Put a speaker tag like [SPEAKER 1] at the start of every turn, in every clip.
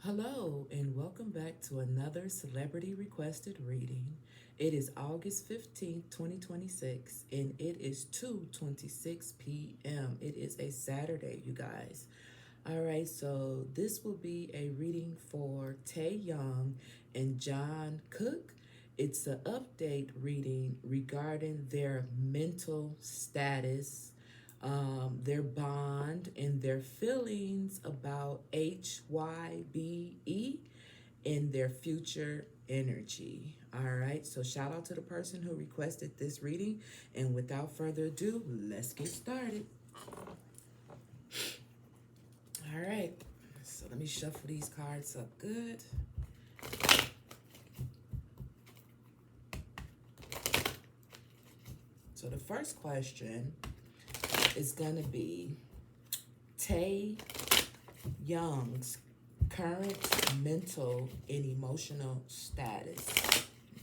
[SPEAKER 1] Hello, and welcome back to another celebrity requested reading. It is August 15th, 2026, and it is 2:26 p.m. It is a Saturday, you guys. All right, so this will be a reading for Taehyung and John Cook. It's an update reading regarding their mental status, their bond, and their feelings about HYBE and their future energy. All right, so shout out to the person who requested this reading. And without further ado, let's get started. All right, so let me shuffle these cards up good. So the first question is going to be Tae Young's current mental and emotional status.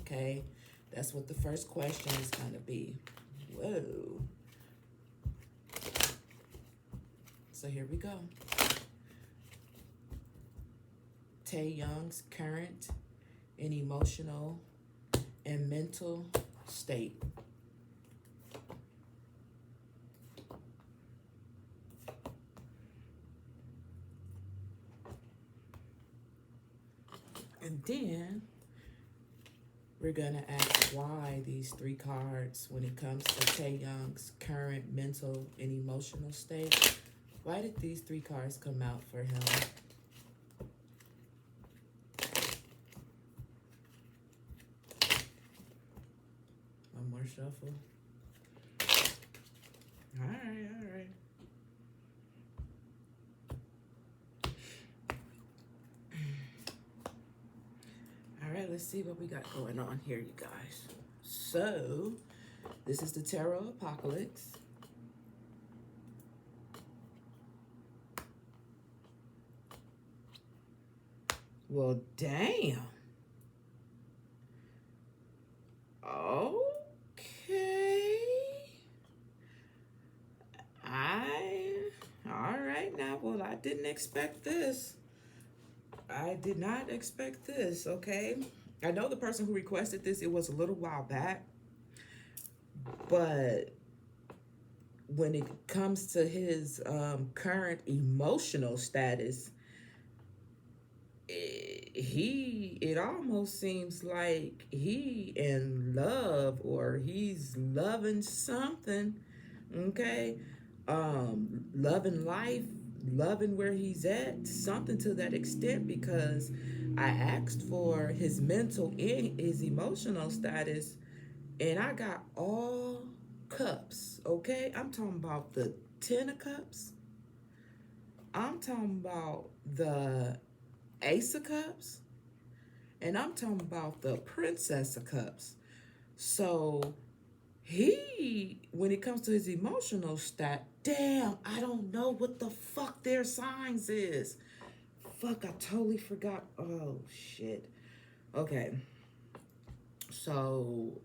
[SPEAKER 1] Okay, that's what the first question is going to be. Whoa. So here we go. Taehyung's current and emotional and mental state. And then we're going to ask why these three cards, when it comes to Taehyung's current mental and emotional state, why did these three cards come out for him? One more shuffle. All right. All right, let's see what we got going on here, you guys. So, this is the Tarot Apocalypse. Well, damn. Okay. All right now. Well, I didn't expect this. I did not expect this, okay? I know the person who requested this, it was a little while back. But when it comes to his current emotional status, it almost seems like he in love or he's loving something, okay? Loving life, loving where he's at, something to that extent, because I asked for his mental and his emotional status, and I got all cups, okay? I'm talking about the 10 of cups. I'm talking about the Ace of Cups. And I'm talking about the Princess of Cups. So when it comes to his emotional stat, damn, I don't know what the fuck their signs is. Fuck, I totally forgot. Oh, shit. Okay. So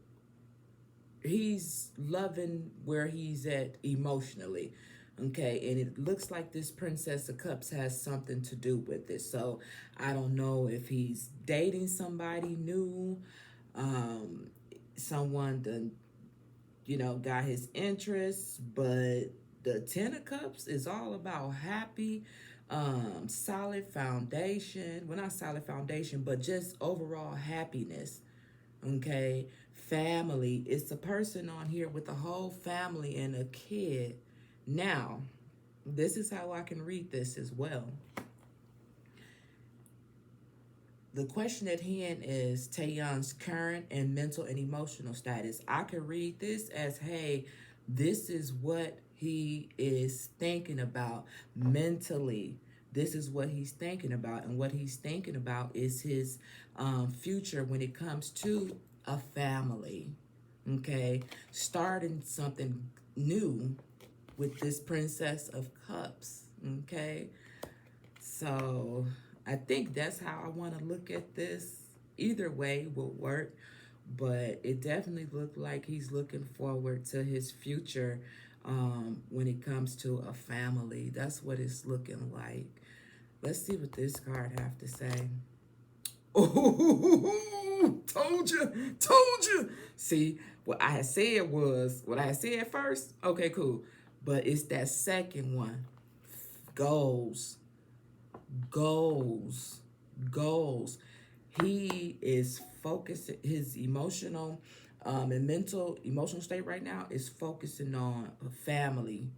[SPEAKER 1] he's loving where he's at emotionally. Okay, and it looks like this Princess of Cups has something to do with it. So I don't know if he's dating somebody new, someone that, got his interests, but the 10 of Cups is all about happy, solid foundation. Well, not solid foundation, but just overall happiness. Okay, family. It's a person on here with a whole family and a kid. Now, this is how I can read this as well. The question at hand is Taehyung's current and mental and emotional status. I can read this as, hey, this is what he is thinking about mentally. This is what he's thinking about. And what he's thinking about is his future when it comes to a family. Okay? Starting something new with this Princess of Cups, okay? So I think that's how I want to look at this. Either way will work, but it definitely looked like he's looking forward to his future when it comes to a family. That's what it's looking like. Let's see what this card have to say. Oh, told you. See, what I had said was, what I had said first, okay, cool. But it's that second one. Goals, goals, goals. He is focused, his emotional and mental, emotional state right now is focusing on a family,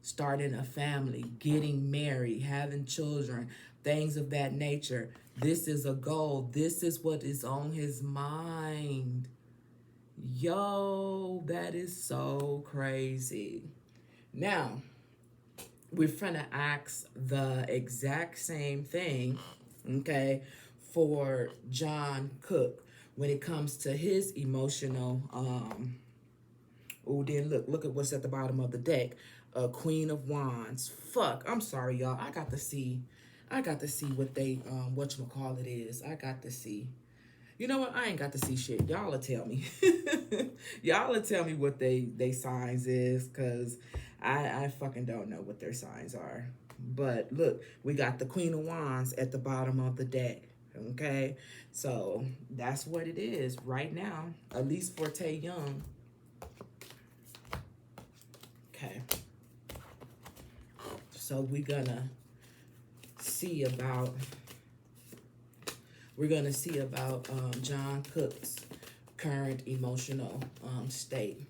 [SPEAKER 1] starting a family, getting married, having children, things of that nature. This is a goal. This is what is on his mind. Yo, that is so crazy. Now, we're finna ask the exact same thing, okay, for John Cook when it comes to his emotional oh, then look at what's at the bottom of the deck. Queen of Wands. Fuck, I'm sorry, y'all. I got to see what they whatchamacallit is. I got to see. You know what? I ain't got to see shit. Y'all will tell me. Y'all will tell me what they signs is, cause I fucking don't know what their signs are. But look, we got the Queen of Wands at the bottom of the deck. Okay, so that's what it is right now, at least for TAEHYUNG. Okay, so see about we're gonna see about John Cook's current emotional state.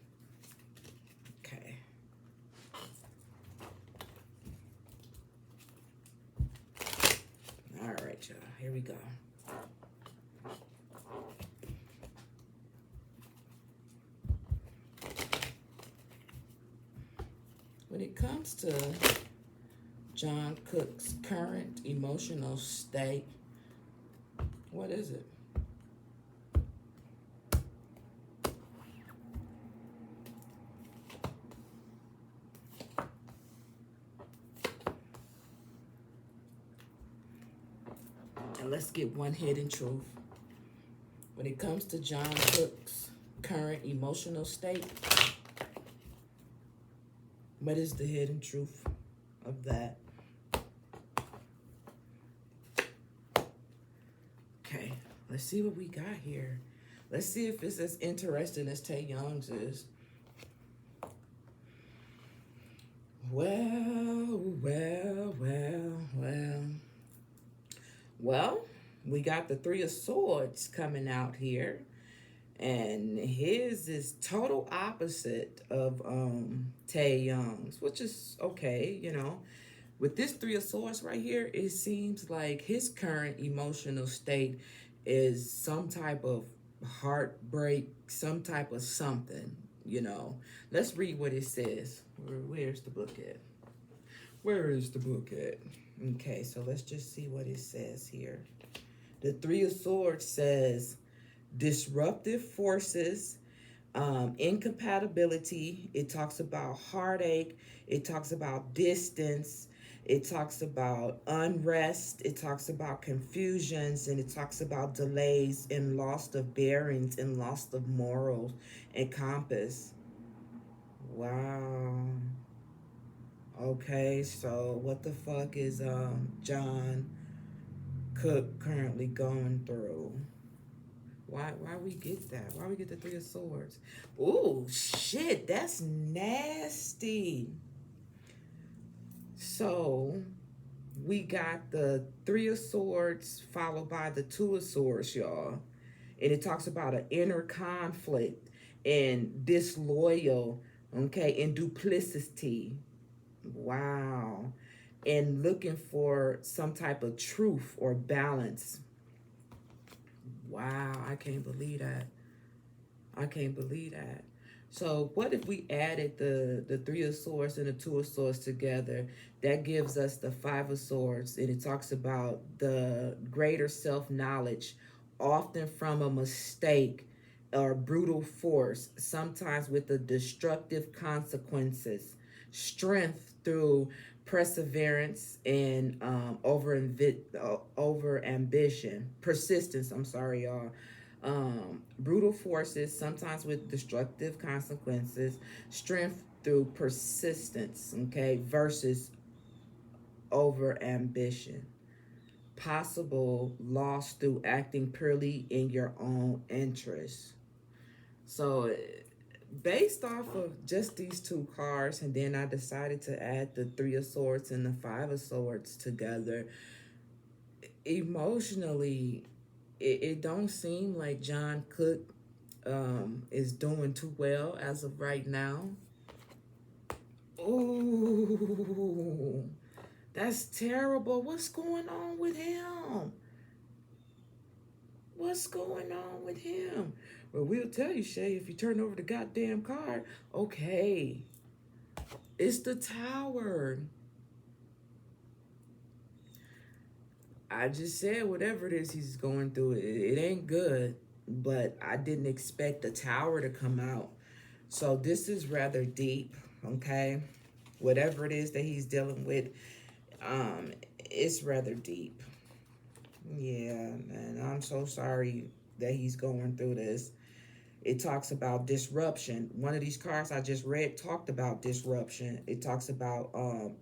[SPEAKER 1] Okay. All right, y'all. Here we go. When it comes to John Cook's current emotional state, what is it? And let's get one hidden truth. When it comes to John Cook's current emotional state, what is the hidden truth of that? Okay, let's see what we got here. Let's see if it's as interesting as TAEHYUNG's is. Well, we got the Three of Swords coming out here. And his is total opposite of TAEHYUNG's, which is okay, you know. With this Three of Swords right here, it seems like his current emotional state is some type of heartbreak, some type of something, you know. Let's read what it says. Where's the book at? Where is the book at? Okay, so let's just see what it says here. The Three of Swords says, disruptive forces, incompatibility. It talks about heartache. It talks about distance. It talks about unrest. It talks about confusions, and it talks about delays and loss of bearings and loss of morals and compass. Wow. Okay, so what the fuck is John Cook currently going through? Why we get that? Why we get the Three of Swords? Ooh, shit, that's nasty. So we got the Three of Swords followed by the Two of Swords, y'all. And it talks about an inner conflict and disloyal, okay, and duplicity. Wow. And looking for some type of truth or balance. Wow, I can't believe that. I can't believe that. So what if we added the Three of Swords and the Two of Swords together? That gives us the Five of Swords, and it talks about the greater self-knowledge, often from a mistake or brutal force, sometimes with the destructive consequences, strength through perseverance and over ambition, persistence. I'm sorry, y'all. Brutal forces, sometimes with destructive consequences, strength through persistence, okay, versus over ambition. possible loss through acting purely in your own interest. So, based off of just these two cards, and then I decided to add the Three of Swords and the Five of Swords together. Emotionally, it don't seem like John Cook is doing too well as of right now. Ooh, that's terrible. What's going on with him? What's going on with him? Well, we'll tell you, Shay, if you turn over the goddamn card. Okay. It's the Tower. I just said whatever it is he's going through, it ain't good. But I didn't expect the Tower to come out. So this is rather deep, okay? Whatever it is that he's dealing with, it's rather deep. Yeah, man, I'm so sorry that he's going through this. It talks about disruption. One of these cards I just read talked about disruption. It talks about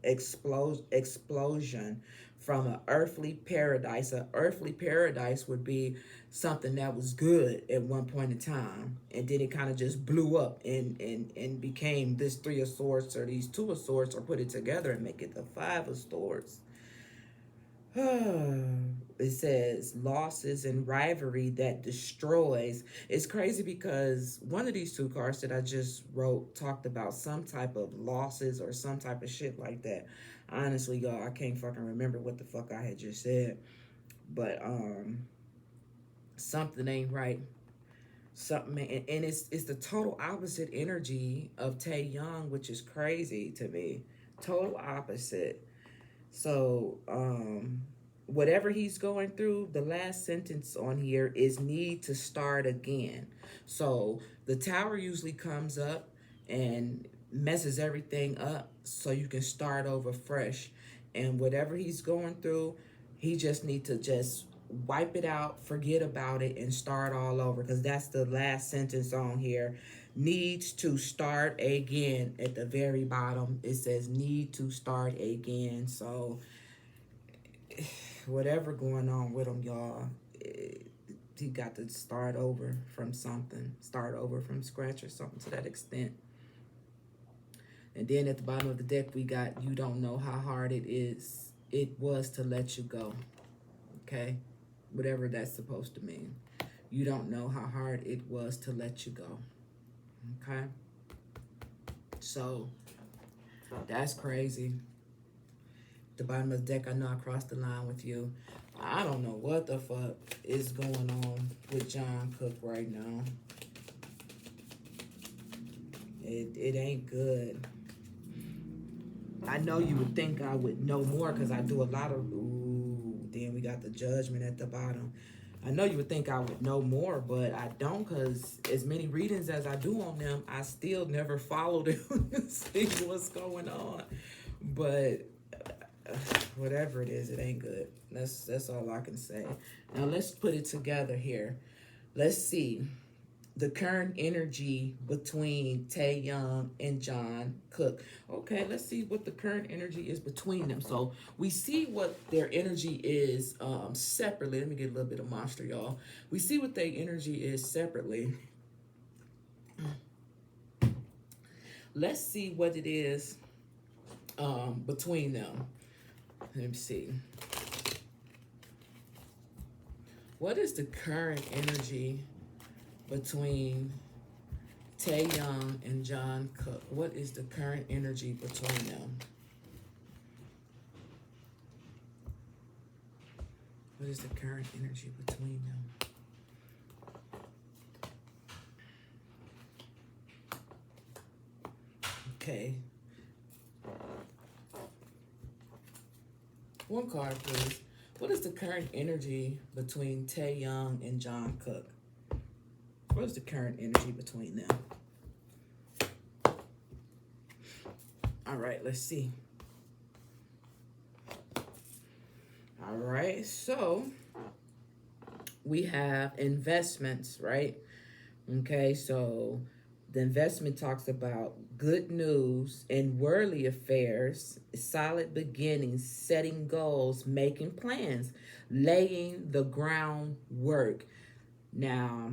[SPEAKER 1] explosion from an earthly paradise. An earthly paradise would be something that was good at one point in time, and then it kind of just blew up and became this Three of Swords or these Two of Swords, or put it together and make it the Five of Swords. It says losses and rivalry that destroys. It's crazy because one of these two cards that I just wrote talked about some type of losses or some type of shit like that. Honestly, y'all, I can't fucking remember what the fuck I had just said. But something ain't right. Something, and it's the total opposite energy of TAEHYUNG, which is crazy to me. Total opposite. So, whatever he's going through, the last sentence on here is need to start again. So, the Tower usually comes up and messes everything up so you can start over fresh. And whatever he's going through, he just needs to just wipe it out, forget about it, and start all over. Because that's the last sentence on here. Needs to start again. At the very bottom, it says need to start again. So whatever going on with him, y'all, he got to start over from something. Start over from scratch or something to that extent. And then at the bottom of the deck, we got you don't know how hard it was to let you go. Okay? Whatever that's supposed to mean. You don't know how hard it was to let you go. Okay? So, that's crazy. The bottom of the deck, I know I crossed the line with you. I don't know what the fuck is going on with John Cook right now. It ain't good. I know you would think I would know more because I do a lot of... Ooh, then we got the Judgment at the bottom. I know you would think I would know more, but I don't, because as many readings as I do on them, I still never follow them to see what's going on. But whatever it is, it ain't good. That's all I can say. Now let's put it together here. Let's see the current energy between TAEHYUNG and John Cook. Okay, let's see what the current energy is between them. So we see what their energy is separately. Let me get a little bit of monster, y'all. We see what their energy is separately. Let's see what it is between them. Let me see. What is the current energy between TAEHYUNG and John Cook? What is the current energy between them? What is the current energy between them? Okay. One card, please. What is the current energy between TAEHYUNG and John Cook? What is the current energy between them? All right, let's see. All right, so we have investments, right? Okay, so The investment talks about good news in worldly affairs, solid beginnings, setting goals, making plans, laying the groundwork. Now,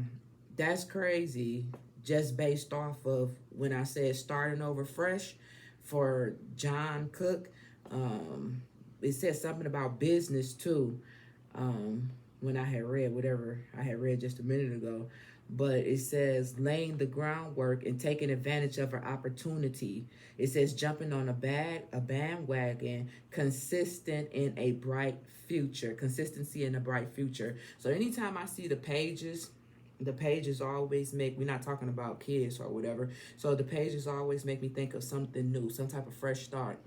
[SPEAKER 1] that's crazy just based off of when I said starting over fresh for John Cook. Um, it said something about business too, when I had read whatever I had read just a minute ago. But it says laying the groundwork and taking advantage of an opportunity. It says jumping on a bandwagon, consistent in a bright future, consistency in a bright future. So anytime I see the pages always make, we're not talking about kids or whatever. So the pages always make me think of something new, some type of fresh start.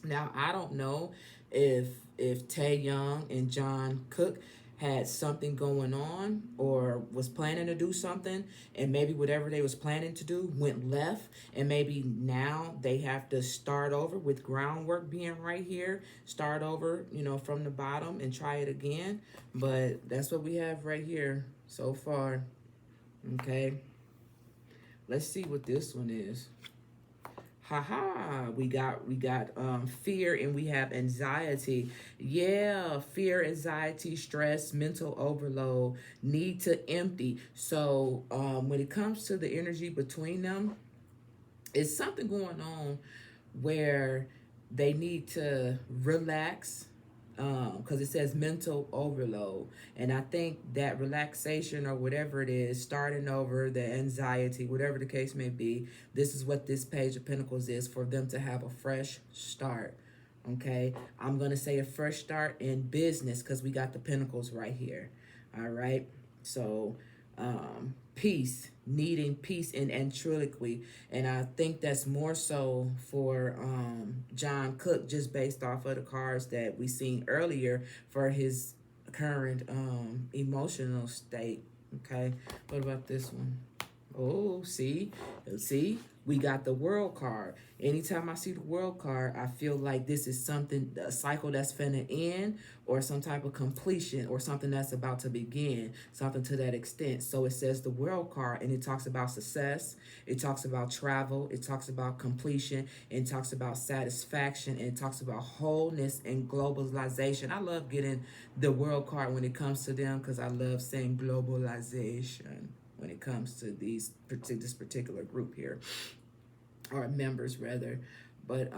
[SPEAKER 1] Now I don't know if Taehyung and John Cook had something going on or was planning to do something, and maybe whatever they was planning to do went left, and maybe now they have to start over with groundwork being right here, start over, from the bottom and try it again. But that's what we have right here so far. Okay, let's see what this one is. We got fear, and we have anxiety. Yeah, fear, anxiety, stress, mental overload, need to empty. So when it comes to the energy between them, it's something going on where they need to relax, because it says mental overload. And I think that relaxation or whatever it is, starting over, the anxiety, whatever the case may be, this is what this Page of Pentacles is, for them to have a fresh start. Okay, I'm going to say a fresh start in business because we got the Pentacles right here. All right, so peace, needing peace and tranquility. And I think that's more so for John Cook, just based off of the cards that we seen earlier for his current emotional state. Okay, what about this one? Oh, see, we got the World card. Anytime I see the World card, I feel like this is something, a cycle that's finna end, or some type of completion, or something that's about to begin, something to that extent. So it says the World card, and it talks about success, it talks about travel, it talks about completion, it talks about satisfaction, and it talks about wholeness and globalization. I love getting the World card when it comes to them, because I love saying globalization when it comes to this particular group here, or members rather. But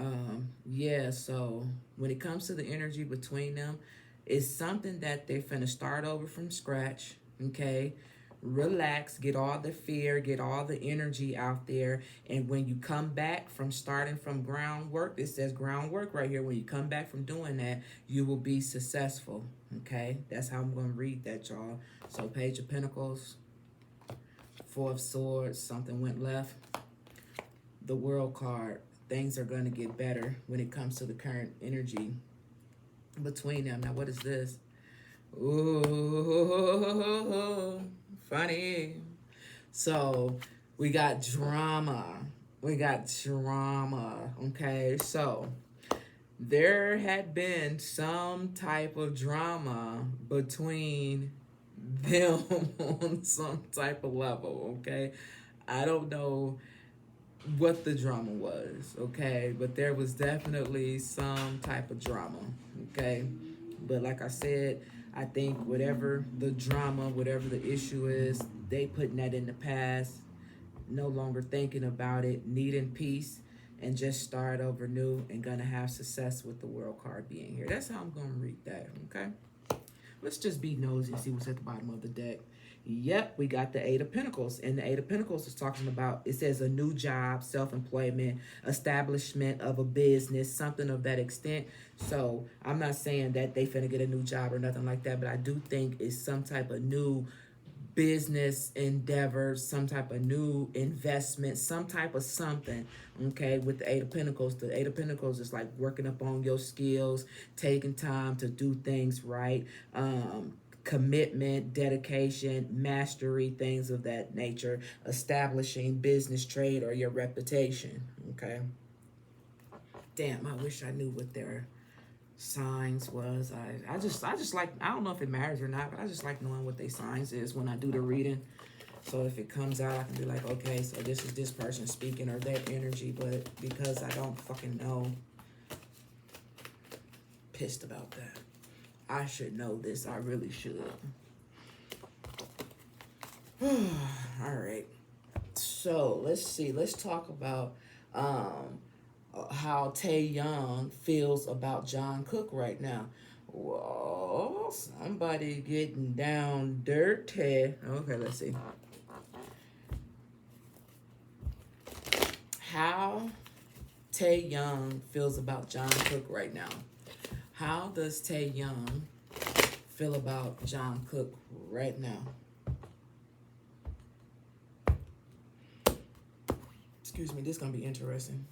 [SPEAKER 1] yeah, so when it comes to the energy between them, it's something that they're finna start over from scratch. Okay, relax, get all the fear, get all the energy out there, and when you come back from starting from groundwork, it says groundwork right here, when you come back from doing that, you will be successful. Okay, that's how I'm gonna read that, y'all. So Page of Pentacles, Four of Swords, something went left. The World card, things are going to get better when it comes to the current energy between them. Now, what is this? Ooh, funny. So, we got drama. Okay, so there had been some type of drama between them on some type of level, okay? I don't know what the drama was, okay? But there was definitely some type of drama, okay? But like I said, I think whatever the drama, whatever the issue is, they putting that in the past, no longer thinking about it, needing peace, and just start over new, and gonna have success with the World card being here. That's how I'm gonna read that, okay? Let's just be nosy and see what's at the bottom of the deck. Yep, we got the Eight of Pentacles. And the Eight of Pentacles is talking about, it says a new job, self-employment, establishment of a business, something of that extent. So I'm not saying that they finna get a new job or nothing like that, but I do think it's some type of new business endeavor, some type of new investment, some type of something, okay, with the Eight of Pentacles. The Eight of Pentacles is like working up on your skills, taking time to do things right, commitment, dedication, mastery, things of that nature, establishing business, trade, or your reputation, okay? Damn, I wish I knew what their signs was. I just like, I don't know if it matters or not, but I just like knowing what their signs is when I do the reading. So if it comes out, I can be like, okay, so this is this person speaking or their energy. But because I don't fucking know, pissed about that. I should know this. I really should. All right. So let's see. Let's talk about how TAEHYUNG feels about Jungkook right now. Whoa, somebody getting down dirty. Okay, let's see. How TAEHYUNG feels about Jungkook right now. How does TAEHYUNG feel about Jungkook right now? Excuse me, this is gonna be interesting.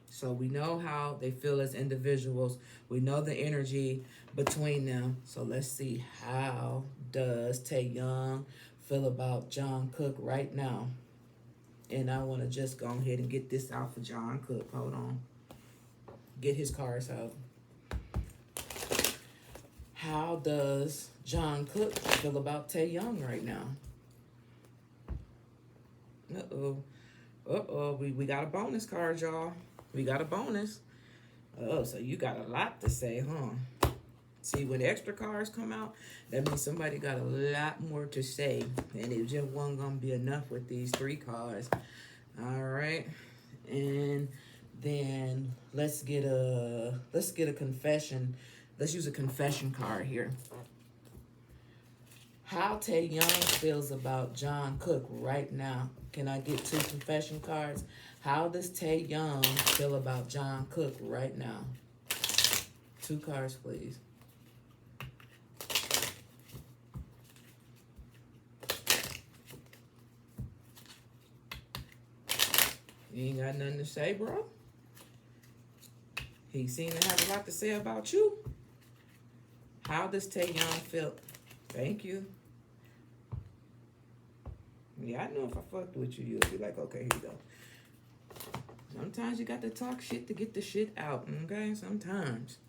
[SPEAKER 1] So we know how they feel as individuals. We know the energy between them. So let's see, how does TAEHYUNG feel about Jungkook right now? And I want to just go ahead and get this out for Jungkook. Hold on. Get his cards out. How does Jungkook feel about TAEHYUNG right now? We got a bonus card, y'all. We got a bonus. Oh, so you got a lot to say, huh? See, when extra cards come out, that means somebody got a lot more to say. And it just wasn't going to be enough with these 3 cards. All right. And then let's get a confession. Let's use a confession card here. How TAEHYUNG feels about Jungkook right now. Can I get 2 confession cards? How does TAEHYUNG feel about Jungkook right now? 2 cards, please. You ain't got nothing to say, bro? He seemed to have a lot to say about you. How does TAEHYUNG feel? Thank you. Yeah, I know if I fucked with you, you'll be like, okay, here you go. Sometimes you got to talk shit to get the shit out, okay? Sometimes.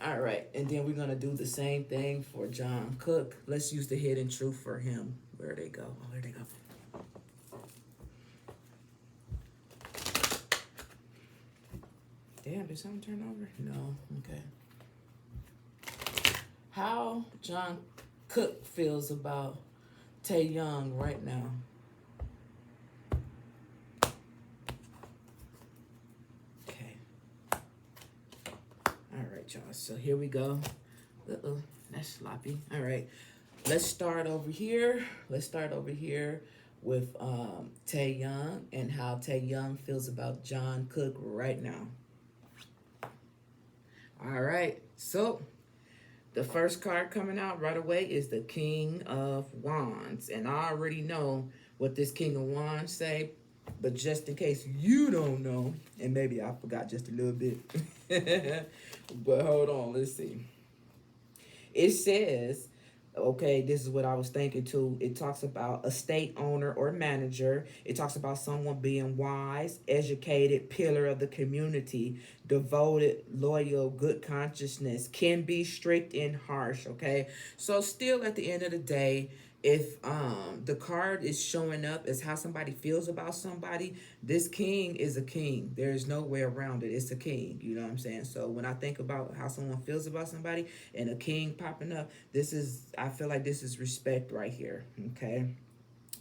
[SPEAKER 1] All right, and then we're going to do the same thing for Jungkook. Let's use the hidden truth for him. Where'd they go? Oh, there they go. Damn, did something turn over? No, okay. How Jungkook feels about TAEHYUNG right now. Okay. All right, y'all. So here we go. Uh-oh, that's sloppy. All right. Let's start over here. Let's start over here with TAEHYUNG and how TAEHYUNG feels about Jungkook right now. All right. So the first card coming out right away is the King of Wands. And I already know what this King of Wands say, but just in case you don't know, and maybe I forgot just a little bit, but hold on, let's see. It says, okay, this is what I was thinking too. It talks about a estate owner or manager. It talks about someone being wise, educated, pillar of the community, devoted, loyal, good consciousness, can be strict and harsh, okay? So still at the end of the day, if the card is showing up as how somebody feels about somebody, this king is a king. There's no way around it. It's a king. You know what I'm saying? So when I think about how someone feels about somebody and a king popping up, I feel like this is respect right here. Okay.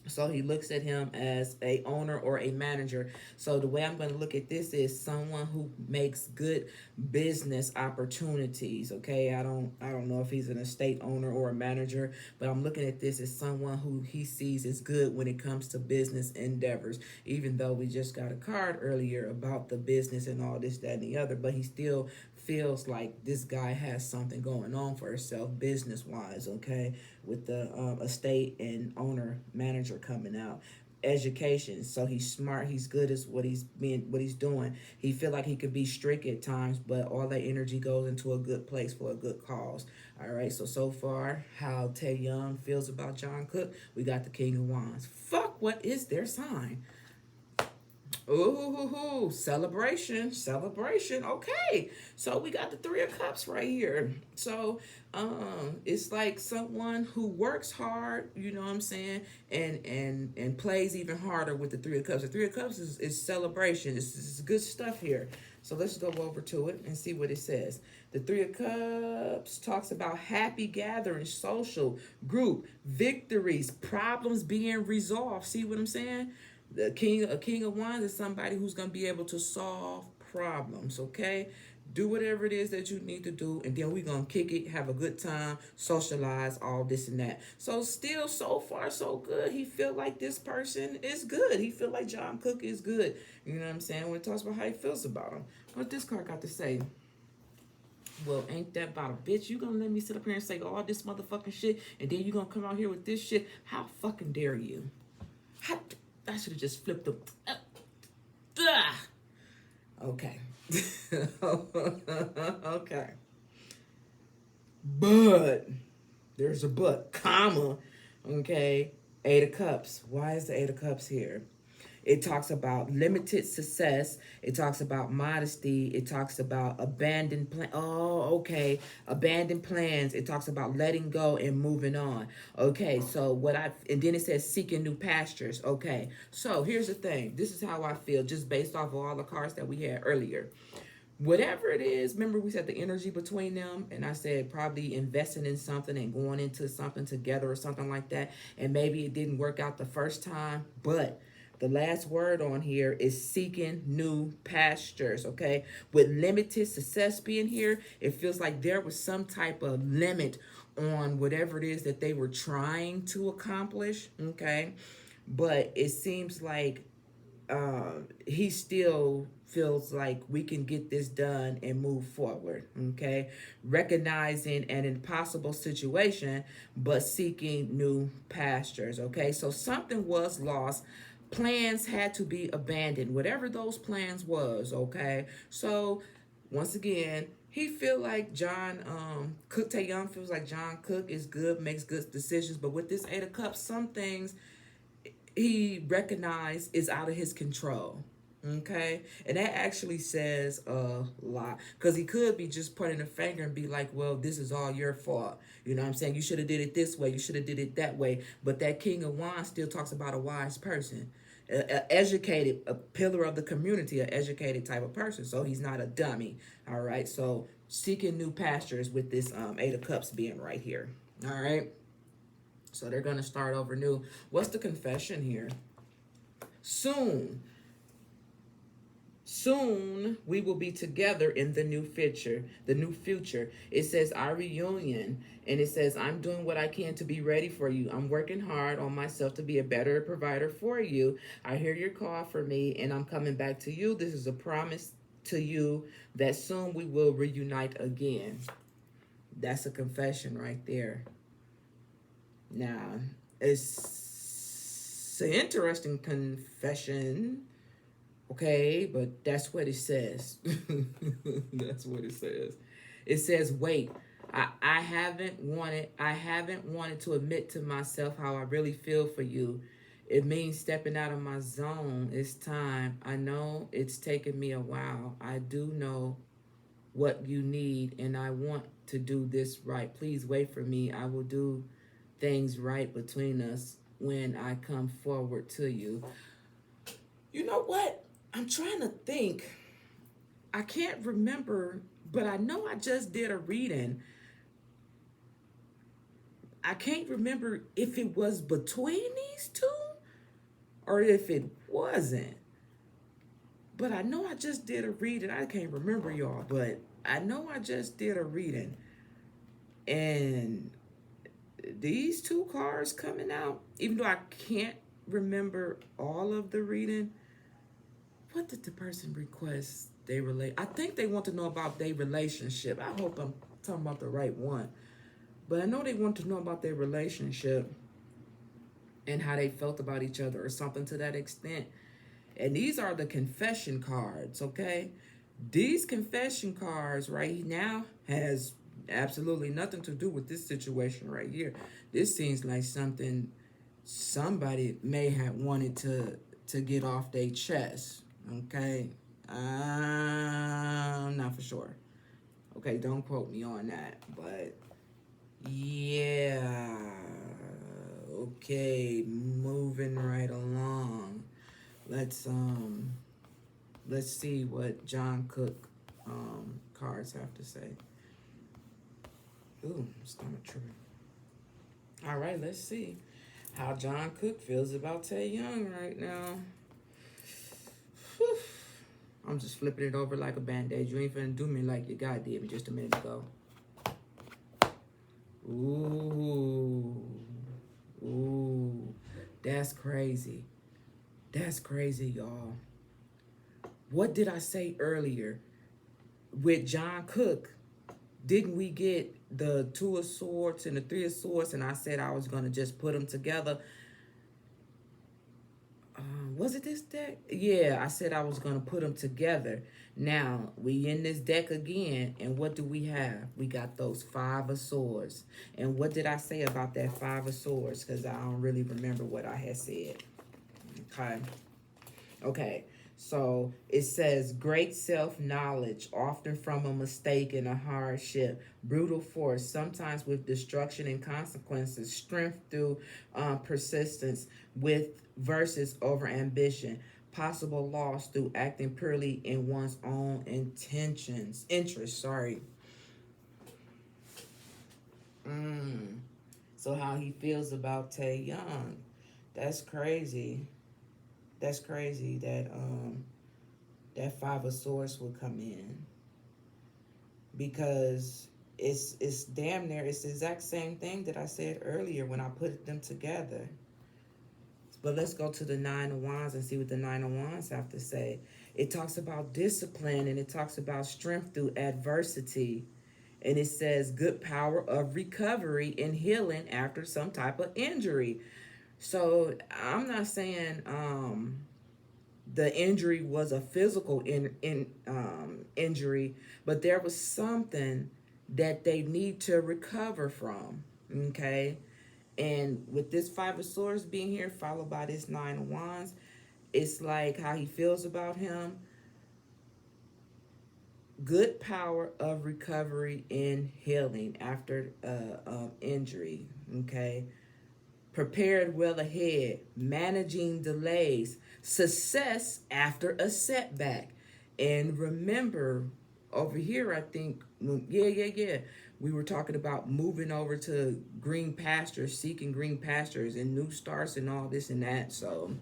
[SPEAKER 1] So he looks at him as a owner or a manager. So the way I'm going to look at this is someone who makes good business opportunities. Okay, I don't know if he's an estate owner or a manager, but I'm looking at this as someone who he sees as good when it comes to business endeavors. Even though we just got a card earlier about the business and all this, that, and the other, but he still feels like this guy has something going on for himself business wise, okay, with the estate and owner manager coming out. Education, so he's smart, he's good at what he's doing. He feel like he could be strict at times, but all that energy goes into a good place for a good cause. All right, so far how TAEHYUNG feels about Jungkook, we got the King of Wands. Fuck, what is their sign? Ooh, celebration, celebration. Okay, so we got the Three of Cups right here. So, it's like someone who works hard. You know what I'm saying, and plays even harder with the Three of Cups. The Three of Cups is celebration. It's good stuff here. So let's go over to it and see what it says. The Three of Cups talks about happy gatherings, social, group, victories, problems being resolved. See what I'm saying? A king of wands is somebody who's gonna be able to solve problems. Okay, do whatever it is that you need to do, and then we're gonna kick it, have a good time, socialize, all this and that. So still, so far, so good. He feel like this person is good. He feel like John Cook is good. You know what I'm saying? When it talks about how he feels about him. What this card got to say? Well, ain't that about a bitch? You gonna let me sit up here and say all this motherfucking shit, and then you gonna come out here with this shit? How fucking dare you? How, I should have just flipped them. Okay. Okay. But there's a but, comma. Okay. Eight of Cups. Why is the Eight of Cups here? It talks about limited success. It talks about modesty. It talks about abandoned plan. Oh, okay. Abandoned plans. It talks about letting go and moving on. Okay, so and then it says seeking new pastures. Okay, so here's the thing. This is how I feel just based off of all the cards that we had earlier. Whatever it is, remember we said the energy between them, and I said probably investing in something and going into something together or something like that, and maybe it didn't work out the first time, but the last word on here is seeking new pastures, okay? With limited success being here, it feels like there was some type of limit on whatever it is that they were trying to accomplish, okay? But it seems like he still feels like we can get this done and move forward, okay? Recognizing an impossible situation, but seeking new pastures, okay? So something was lost. Plans had to be abandoned, whatever those plans was, okay? So once again, he feel like Cook TAEHYUNG feels like John Cook is good, makes good decisions, but with this Eight of Cups, some things he recognized is out of his control. Okay, and that actually says a lot, because he could be just pointing a finger and be like, well, this is all your fault. You know what I'm saying? You should have did it this way, you should have did it that way. But that King of Wands still talks about a wise person, a educated, a pillar of the community, an educated type of person. So he's not a dummy. All right, so seeking new pastures with this Eight of Cups being right here. All right, so they're going to start over new. What's the confession here? Soon we will be together in the new future. The new future. It says our reunion, and it says I'm doing what I can to be ready for you. I'm working hard on myself to be a better provider for you. I hear your call for me, and I'm coming back to you. This is a promise to you that soon we will reunite again. That's a confession right there. Now, it's an interesting confession. Okay, but that's what it says. That's what it says. It says, wait, I haven't wanted to admit to myself how I really feel for you. It means stepping out of my zone. It's time. I know it's taken me a while. I do know what you need, and I want to do this right. Please wait for me. I will do things right between us when I come forward to you. You know what? I'm trying to think. I can't remember, but I know I just did a reading. I can't remember if it was between these two or if it wasn't. But I know I just did a reading. I can't remember, y'all, but I know I just did a reading. And these two cards coming out, even though I can't remember all of the reading, what did the person request they relate? I think they want to know about their relationship. I hope I'm talking about the right one. But I know they want to know about their relationship and how they felt about each other or something to that extent. And these are the confession cards, okay? These confession cards right now has absolutely nothing to do with this situation right here. This seems like something somebody may have wanted to get off their chest. Okay. Not for sure. Okay, don't quote me on that. But yeah. Okay, moving right along. Let's let's see what John Cook cards have to say. Ooh, stomach tripping. All right, let's see how John Cook feels about TAEHYUNG right now. Whew. I'm just flipping it over like a band-aid. You ain't finna do me like your guy did me just a minute ago. Ooh. Ooh. That's crazy. That's crazy, y'all. What did I say earlier? With John Cook, didn't we get the Two of Swords and the Three of Swords? And I said I was going to just put them together. Was it this deck? Yeah, I said I was going to put them together. Now, we in this deck again, and what do we have? We got those Five of Swords. And what did I say about that Five of Swords? Because I don't really remember what I had said. Okay. Okay. So it says great self-knowledge, often from a mistake and a hardship, brutal force, sometimes with destruction and consequences, strength through persistence with versus over ambition, possible loss through acting purely in one's own interest, sorry. So how he feels about TAEHYUNG. That's crazy. That's crazy that that Five of Swords will come in, because it's damn near it's the exact same thing that I said earlier when I put them together. But let's go to the Nine of Wands and see what the Nine of Wands have to say. It talks about discipline, and it talks about strength through adversity. And it says good power of recovery and healing after some type of injury. So I'm not saying the injury was a physical injury, but there was something that they need to recover from. Okay. And with this Five of Swords being here, followed by this Nine of Wands, it's like how he feels about him. Good power of recovery and healing after injury. Okay. Prepared well ahead, managing delays, success after a setback. And remember, over here, I think, yeah. We were talking about moving over to green pastures, seeking green pastures and new starts and all this and that. So,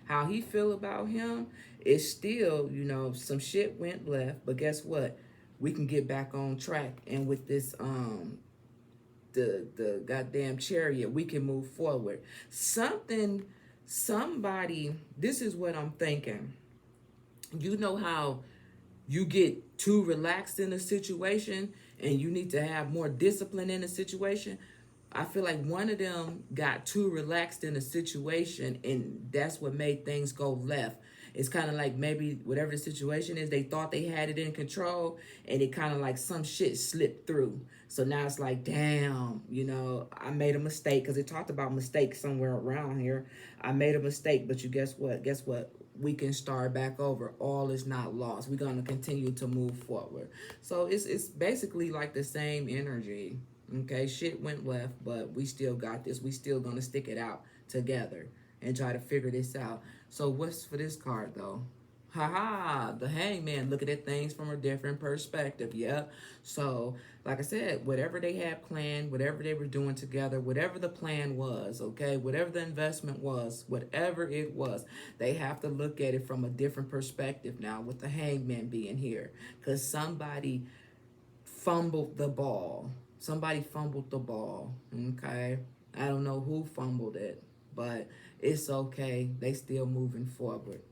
[SPEAKER 1] how he feel about him is still, some shit went left, but guess what? We can get back on track. And with this the goddamn chariot, we can move forward. Somebody, this is what I'm thinking. You know how you get too relaxed in a situation and you need to have more discipline in a situation? I feel like one of them got too relaxed in a situation, and that's what made things go left. It's kind of like maybe whatever the situation is, they thought they had it in control, and it kind of like some shit slipped through. So now it's like, damn, I made a mistake, because it talked about mistakes somewhere around here. I made a mistake, but you guess what? Guess what? We can start back over. All is not lost. We're going to continue to move forward. So it's basically like the same energy. Okay, shit went left, but we still got this. We still gonna stick it out together and try to figure this out. So what's for this card though? Haha, the Hangman, looking at things from a different perspective. Yep. So, like I said, whatever they had planned, whatever they were doing together, whatever the plan was, okay, whatever the investment was, whatever it was, they have to look at it from a different perspective now, with the Hangman being here, because somebody fumbled the ball. Somebody fumbled the ball, okay? I don't know who fumbled it, but it's okay. They still moving forward.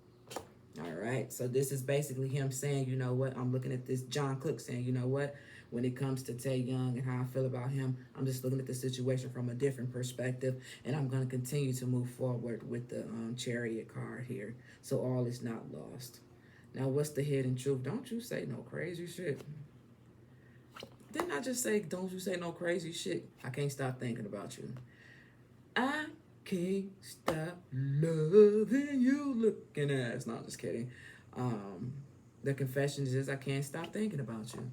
[SPEAKER 1] All right, so this is basically him saying, you know what, I'm looking at this, John Cook saying, you know what, when it comes to TAEHYUNG and how I feel about him, I'm just looking at the situation from a different perspective, and I'm going to continue to move forward with the Chariot card here, so all is not lost. Now, what's the hidden truth? Don't you say no crazy shit. Didn't I just say, don't you say no crazy shit? I can't stop thinking about you. I can't stop loving you looking ass. No, I'm just kidding. Um, the confession is I can't stop thinking about you.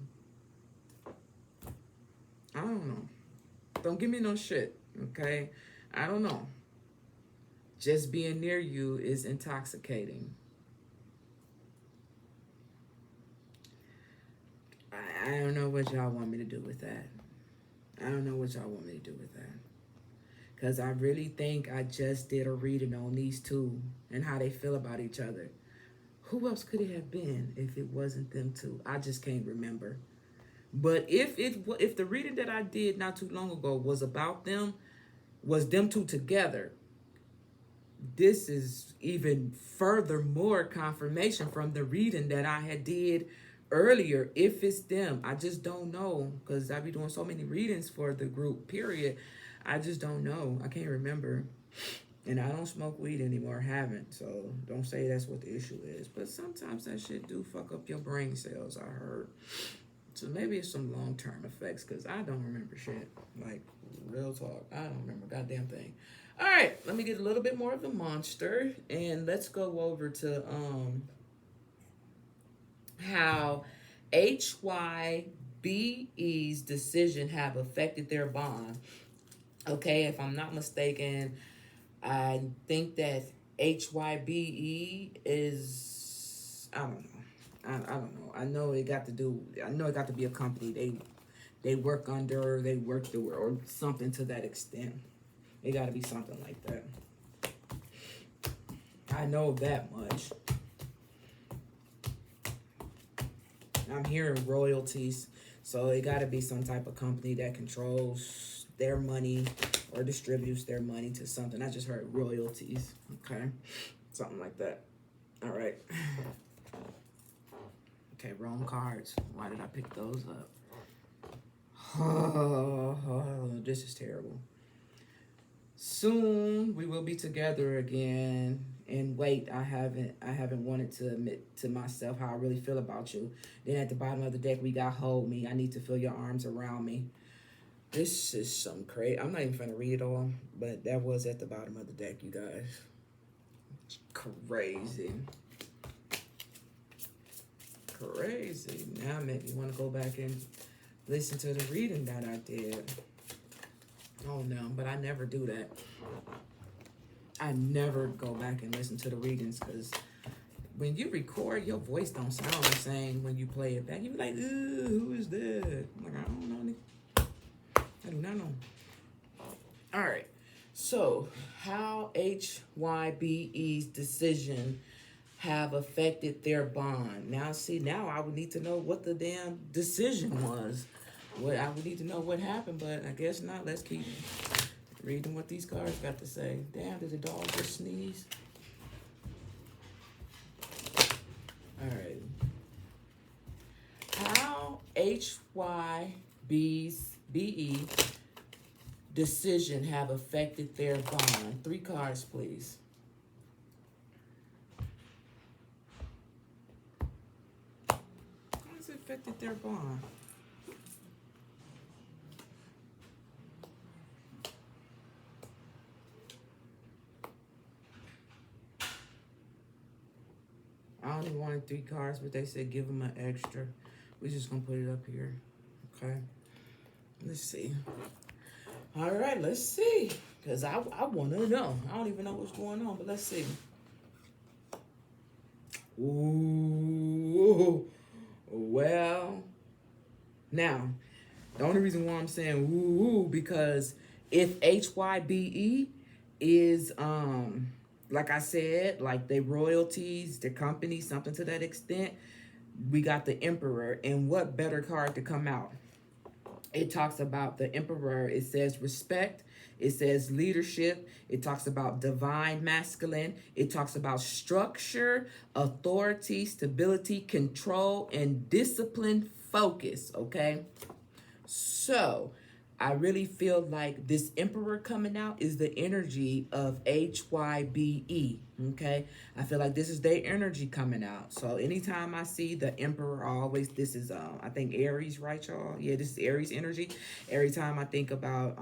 [SPEAKER 1] I don't know. Don't give me no shit, okay? I don't know. Just being near you is intoxicating. I don't know what y'all want me to do with that. I don't know what y'all want me to do with that. Because I really think I just did a reading on these two and how they feel about each other. Who else could it have been if it wasn't them two? I just can't remember. But if the reading that I did not too long ago was about them, was them two together, this is even further more confirmation from the reading that I had did earlier. If it's them, I just don't know, because I be doing so many readings for the group, period. I just don't know. I can't remember. And I don't smoke weed anymore, haven't. So don't say that's what the issue is. But sometimes that shit do fuck up your brain cells, I heard. So maybe it's some long-term effects, because I don't remember shit. Like, real talk. I don't remember a goddamn thing. All right, let me get a little bit more of the monster, and let's go over to how HYBE's decision have affected their bond. Okay, if I'm not mistaken, I think that HYBE is, I don't know. I don't know. I know it got to be a company they work under, they work through, or something to that extent. It got to be something like that. I know that much. I'm hearing royalties, so it got to be some type of company that controls their money or distributes their money to something. I just heard royalties. Okay, something like that. All right. Okay, wrong cards. Why did I pick those up? Oh, this is terrible. Soon we will be together again. And wait, I haven't wanted to admit to myself how I really feel about you. Then at the bottom of the deck we got hold me. I need to feel your arms around me. This is some crazy. I'm not even gonna read it all, but that was at the bottom of the deck, you guys. It's crazy. Crazy. Now make me want to go back and listen to the reading that I did. Oh no, but I never do that. I never go back and listen to the readings, because when you record, your voice don't sound the same when you play it back. You be like, ooh, who is that? I'm like, I don't know. I do not know. All right. So, how HYBE's decision have affected their bond. Now, see, now I would need to know what the damn decision was. I would need to know what happened, but I guess not. Let's keep reading what these cards got to say. Damn, did the dog just sneeze? All right. How HYBE decision have affected their bond? 3 cards, please. How has it affected their bond? I only wanted 3 cards, but they said give them an extra. We're just going to put it up here. Okay. Let's see. All right, let's see. Because I want to know. I don't even know what's going on, but let's see. Ooh. Well. Now, the only reason why I'm saying ooh, because if HYBE is, like I said, like they royalties, the company, something to that extent, we got the Emperor. And what better card to come out? It talks about the Emperor. It says respect. It says leadership. It talks about divine masculine. It talks about structure, authority, stability, control, and discipline focus, okay? So I really feel like this Emperor coming out is the energy of HYBE, okay? I feel like this is their energy coming out. So anytime I see the Emperor, this is, I think Aries, right, y'all? Yeah, this is Aries energy. Every time I think about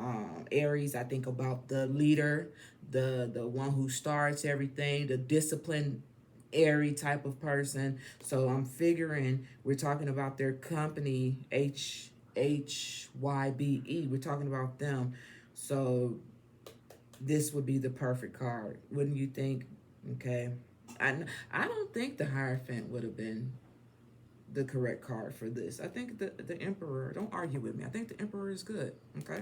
[SPEAKER 1] Aries, I think about the leader, the one who starts everything, the discipline airy type of person. So I'm figuring we're talking about their company, HYBE. We're talking about them. So this would be the perfect card, wouldn't you think? Okay. I, I don't think the Hierophant would have been the correct card for this. I think the Emperor, don't argue with me. I think the Emperor is good. Okay.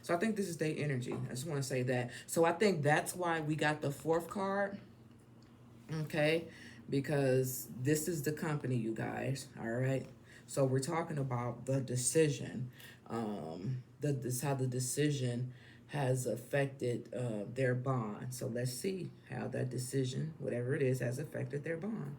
[SPEAKER 1] So I think this is their energy. I just want to say that. So I think that's why we got the fourth card. Okay. Because this is the company, you guys. All right. So we're talking about the decision. This how the decision has affected their bond. So let's see how that decision, whatever it is, has affected their bond.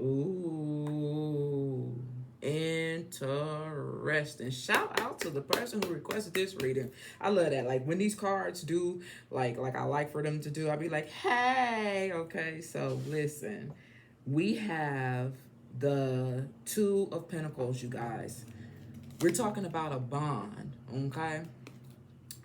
[SPEAKER 1] Ooh, interesting. Shout out to the person who requested this reading. I love that. Like when these cards do, like I like for them to do, I'll be like, hey, okay. So listen, we have the Two of Pentacles, you guys. We're talking about a bond, okay?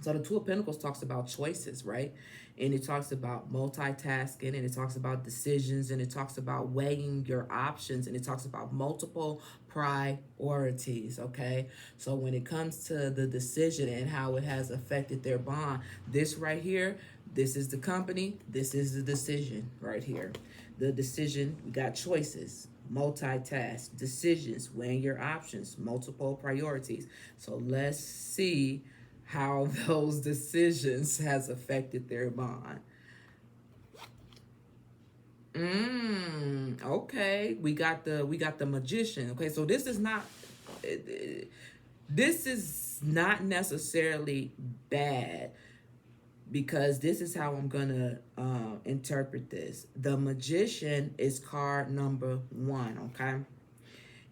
[SPEAKER 1] So the Two of Pentacles talks about choices, right? And it talks about multitasking, and it talks about decisions, and it talks about weighing your options, and it talks about multiple priorities, okay? So when it comes to the decision and how it has affected their bond, this right here, this is the company, this is the decision right here. The decision, we got choices, multitask, decisions, weighing your options, multiple priorities. So let's see how those decisions has affected their bond. Okay, we got the Magician. Okay, so this is not necessarily bad, because this is how I'm gonna interpret this. The Magician is card number 1. Okay.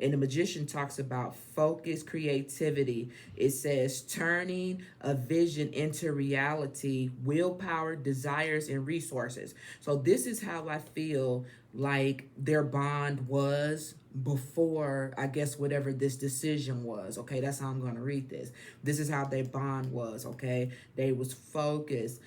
[SPEAKER 1] And the Magician talks about focus, creativity. It says turning a vision into reality, willpower, desires, and resources. So this is how I feel like their bond was before, I guess, whatever this decision was. Okay, that's how I'm going to read this. This is how their bond was. Okay, they was focused,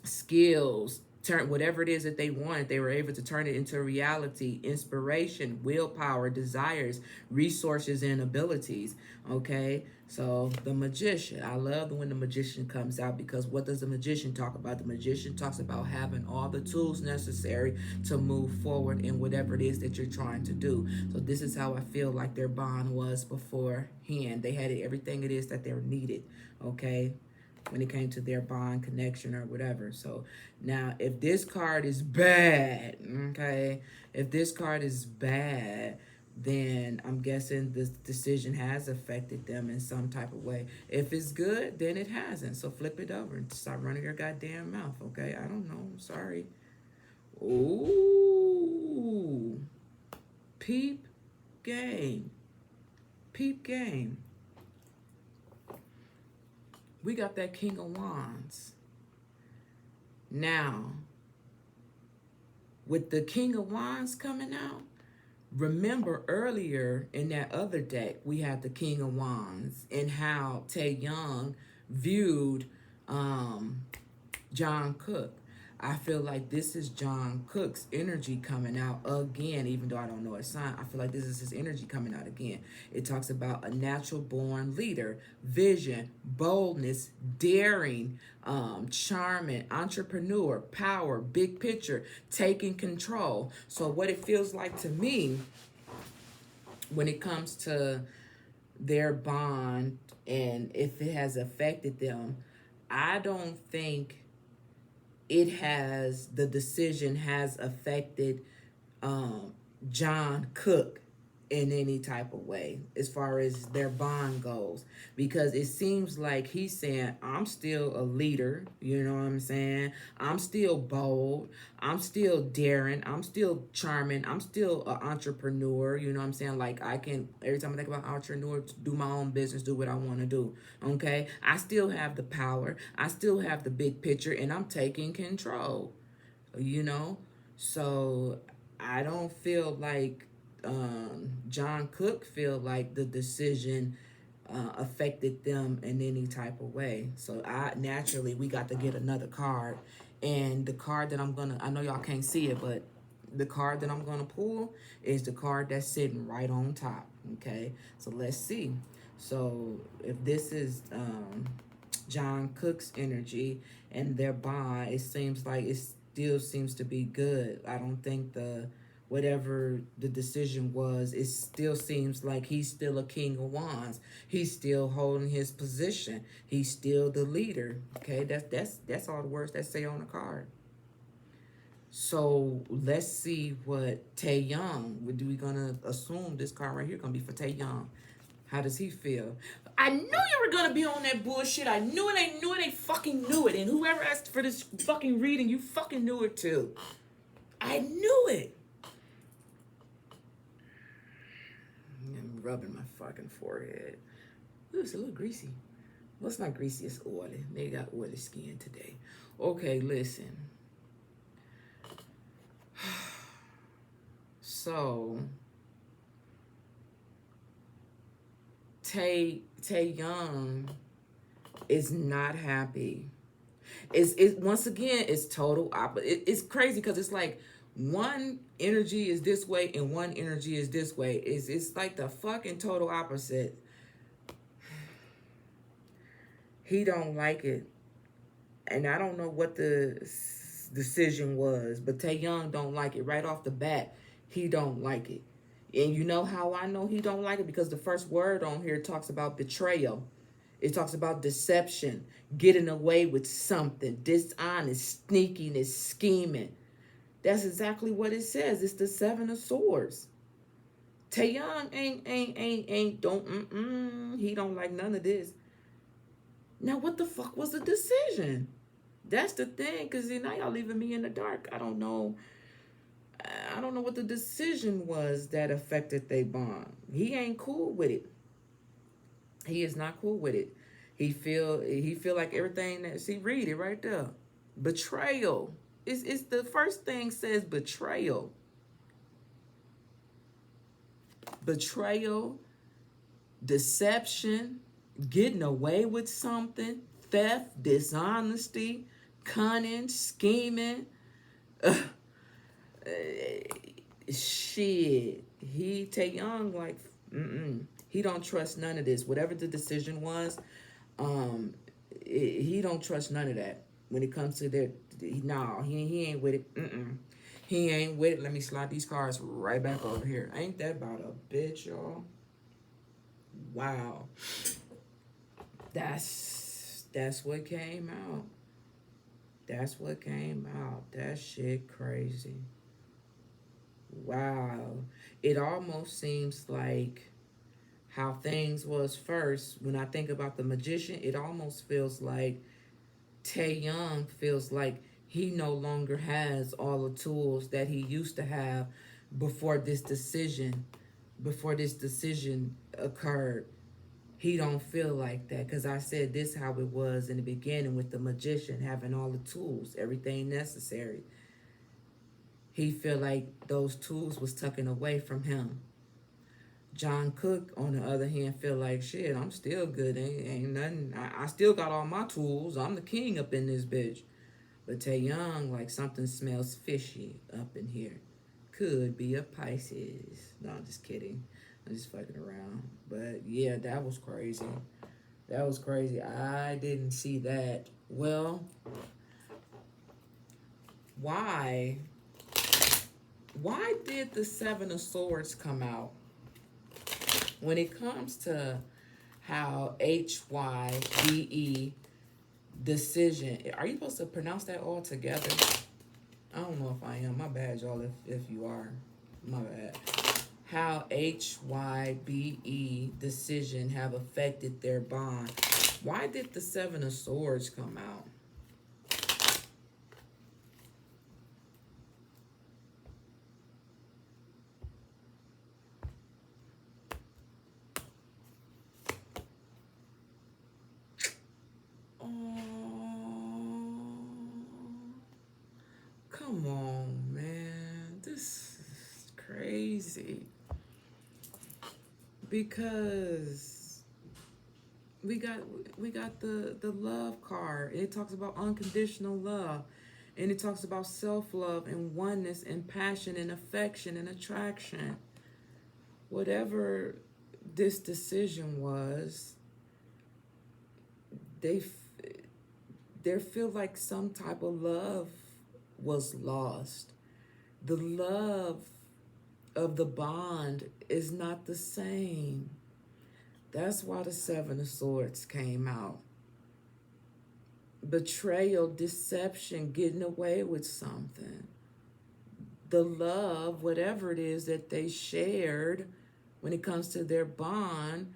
[SPEAKER 1] skills, turn whatever it is that they wanted, they were able to turn it into reality, inspiration, willpower, desires, resources, and abilities. Okay, so the Magician, I love when the Magician comes out, because what does the Magician talk about? The Magician talks about having all the tools necessary to move forward in whatever it is that you're trying to do. So this is how I feel like their bond was beforehand. They had everything it is that they needed. Okay, when it came to their bond connection or whatever. So now if this card is bad, okay, if this card is bad, then I'm guessing this decision has affected them in some type of way. If it's good, then it hasn't. So flip it over and stop running your goddamn mouth, okay? I don't know. Sorry. Ooh. Peep game. Peep game. We got that King of Wands. Now, with the King of Wands coming out, remember earlier in that other deck, we had the King of Wands and how TAEHYUNG viewed Jungkook. I feel like this is Jungkook's energy coming out again, even though I don't know his sign. I feel like this is his energy coming out again. It talks about a natural born leader, vision, boldness, daring, charming, entrepreneur, power, big picture, taking control. So what it feels like to me when it comes to their bond and if it has affected them, I don't think the decision has affected Jungkook in any type of way as far as their bond goes, because it seems like he's saying, I'm still a leader, you know what I'm saying? I'm still bold, I'm still daring, I'm still charming, I'm still an entrepreneur, you know what I'm saying? Like I can, every time I think about entrepreneur, do my own business, do what I want to do, okay? I still have the power, I still have the big picture, and I'm taking control, you know? So I don't feel like Jungkook feel like the decision affected them in any type of way. So naturally we got to get another card, And the card that I know y'all can't see it, but the card that I'm gonna pull is the card that's sitting right on top. Okay, so let's see. So if this is John Cook's energy and their bond, it seems like it still seems to be good. I don't think whatever the decision was, it still seems like he's still a king of wands. He's still holding his position. He's still the leader. Okay, that's all the words that say on the card. So let's see what TAEHYUNG. Do we gonna assume this card right here gonna be for TAEHYUNG? How does he feel? I knew you were gonna be on that bullshit. I knew it. I knew it. I fucking knew it. And whoever asked for this fucking reading, you fucking knew it too. I knew it. I'm rubbing my fucking forehead. Ooh, it's a little greasy. Well, it's not greasy. It's oily. They got oily skin today. Okay, listen. So TAEHYUNG is not happy. It's once again, it's total opposite. It's crazy because it's like one energy is this way and one energy is this way. It's like the fucking total opposite. He don't like it, and I don't know what the decision was, but TAEHYUNG don't like it right off the bat. He don't like it. And you know how I know he don't like it? Because the first word on here talks about betrayal. It talks about deception, getting away with something, dishonest, sneakiness, scheming. That's exactly what it says. It's the Seven of Swords. TAEHYUNG he don't like none of this. Now, what the fuck was the decision? That's the thing, because now y'all leaving me in the dark. I don't know what the decision was that affected their bond. He ain't cool with it. He is not cool with it. He feel like everything that, see, read it right there. Betrayal. It's the first thing says betrayal. Betrayal, deception, getting away with something, theft, dishonesty, cunning, scheming. Shit. He TAEHYUNG like, he don't trust none of this. Whatever the decision was, he don't trust none of that. When it comes to that, no, he ain't with it. He ain't with it. Let me slide these cards right back over here. Ain't that about a bitch, y'all? Wow. That's what came out. That's what came out. That shit crazy. Wow. It almost seems like how things was first. When I think about the magician, it almost feels like TAEHYUNG feels like he no longer has all the tools that he used to have before this decision occurred. He don't feel like that, because I said this how it was in the beginning with the magician having all the tools, everything necessary. He feel like those tools was taken away from him. John Cook, on the other hand, feel like, shit, I'm still good. Ain't nothing. I still got all my tools. I'm the king up in this bitch. But TAEHYUNG, like, something smells fishy up in here. Could be a Pisces. No, I'm just kidding. I'm just fucking around. But yeah, that was crazy. That was crazy. I didn't see that. Well, why did the Seven of Swords come out? When it comes to how HYBE decision, are you supposed to pronounce that all together? I don't know if I am. My bad, y'all, if you are. My bad. How HYBE decision have affected their bond. Why did the Seven of Swords come out? Come on, man. This is crazy. Because we got the love card. It talks about unconditional love. And it talks about self-love and oneness and passion and affection and attraction. Whatever this decision was, they they feel like some type of love was lost. The love of the bond is not the same. That's why the Seven of Swords came out. Betrayal, deception, getting away with something. The love, whatever it is that they shared when it comes to their bond,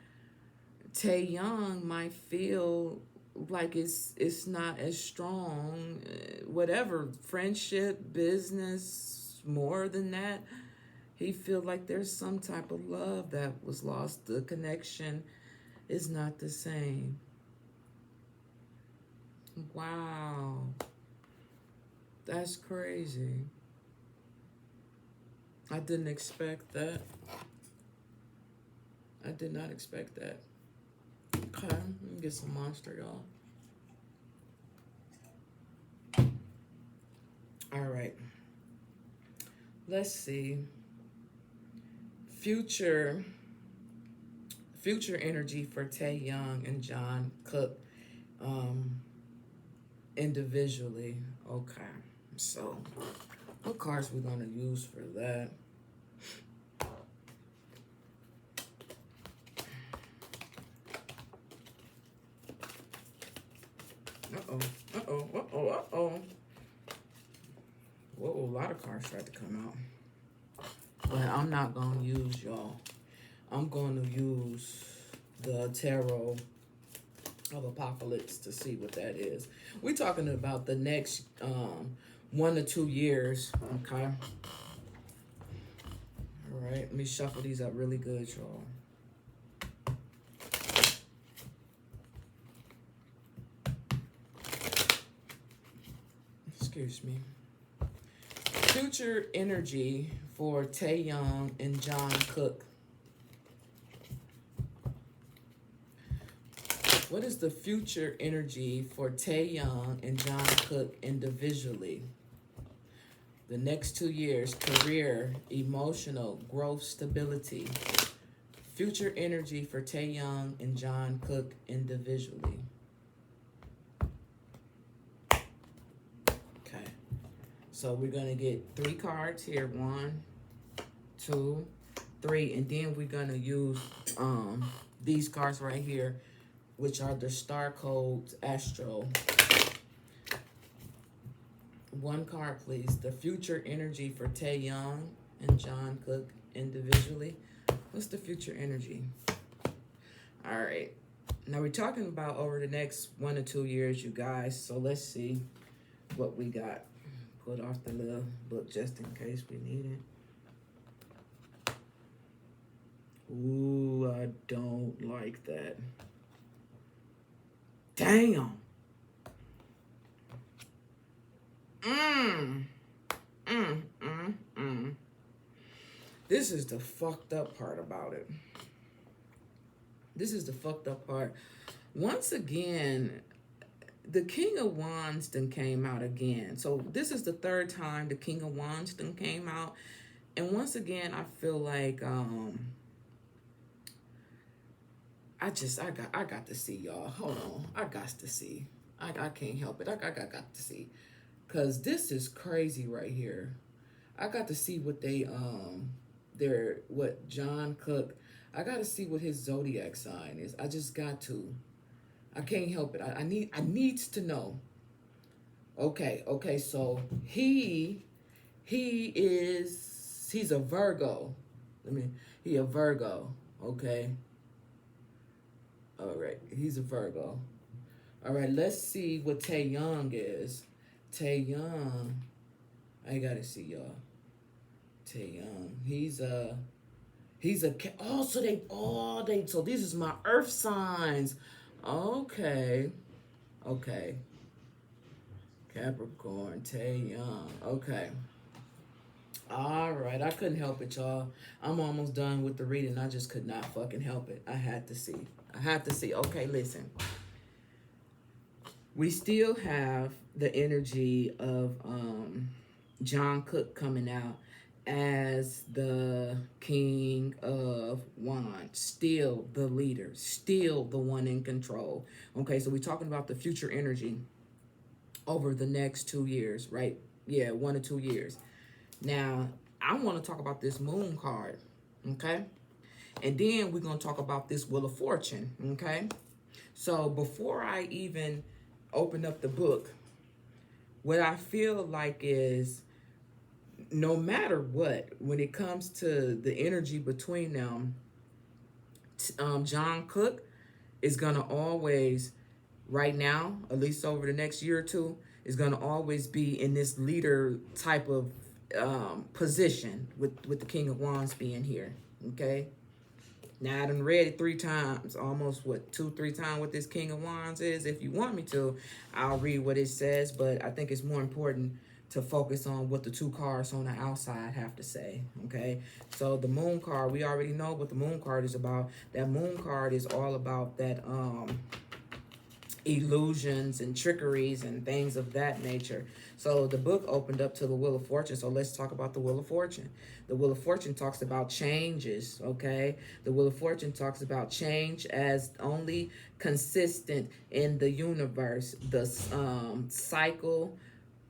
[SPEAKER 1] Taehyung might feel like it's not as strong. Whatever, friendship, business, more than that, he feel like there's some type of love that was lost. The connection is not the same. Wow. That's crazy. I didn't expect that. I did not expect that. Okay, let me get some monster, y'all. All right. Let's see. Future energy for Taehyung and Jungkook individually. Okay. So, what cards we gonna use for that? Uh-oh. Whoa, a lot of cards tried to come out. But I'm not gonna use y'all. I'm gonna use the Tarot of Apocalypse to see what that is. We're talking about the next 1 to 2 years, okay? All right, let me shuffle these up really good, y'all. Excuse me. Future energy for Taehyung and Jungkook. What is the future energy for Taehyung and Jungkook individually? The next 2 years, career, emotional, growth, stability. Future energy for Taehyung and Jungkook individually. Okay. So we're going to get 3 cards here. 1, 2, 3. And then we're going to use these cards right here, which are the star codes, astro. 1 card, please. The future energy for Taehyung and Jungkook individually. What's the future energy? All right. Now we're talking about over the next 1 to 2 years, you guys. So let's see what we got. Put off the little book just in case we need it. Ooh, I don't like that. Damn. This is the fucked up part about it. This is the fucked up part. Once again, the King of Wands then came out again. So this is the 3rd time the King of Wands then came out. And once again, I feel like I got to see, y'all. Hold on. I got to see. I can't help it. I got to see. Cause this is crazy right here. I got to see what what Jungkook, I got to see what his zodiac sign is. I just got to. I can't help it. I needs to know. Okay, so he's a Virgo. He a Virgo, okay? All right, he's a Virgo. All right, let's see what Taehyung is. Taehyung, I gotta see y'all. Taehyung, so these is my earth signs. Okay. Capricorn, Taehyung, okay. All right, I couldn't help it, y'all. I'm almost done with the reading. I just could not fucking help it. I had to see. Okay, listen. We still have the energy of John Cook coming out as the King of Wands, still the leader, still the one in control. Okay, so we're talking about the future energy over the next 2 years, right? Yeah, 1 to 2 years. Now, I want to talk about this moon card, okay? And then we're going to talk about this Wheel of Fortune, okay? So before I even open up the book, what I feel like is no matter what, when it comes to the energy between them, John Cook is going to always, right now, at least over the next year or two, is going to always be in this leader type of position with the King of Wands being here, okay? Now, I done read it 3 times, almost, 2, 3 times what this King of Wands is. If you want me to, I'll read what it says, but I think it's more important to focus on what the 2 cards on the outside have to say, okay? So the moon card, we already know what the moon card is about. That moon card is all about that illusions and trickeries and things of that nature. So the book opened up to the Wheel of Fortune. So let's talk about the Wheel of Fortune. The Wheel of Fortune talks about changes, okay? The Wheel of Fortune talks about change as only consistent in the universe. The cycle,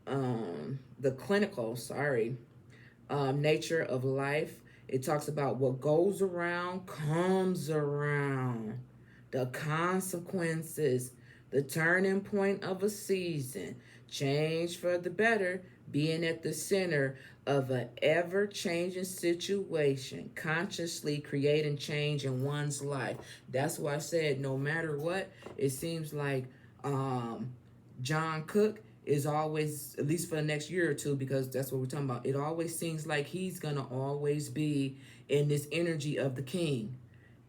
[SPEAKER 1] the clinical, nature of life. It talks about what goes around comes around. The consequences, the turning point of a season, change for the better, being at the center of an ever-changing situation, consciously creating change in one's life. That's why I said no matter what, it seems like John Cook is always, at least for the next year or two, because that's what we're talking about, it always seems like he's going to always be in this energy of the king.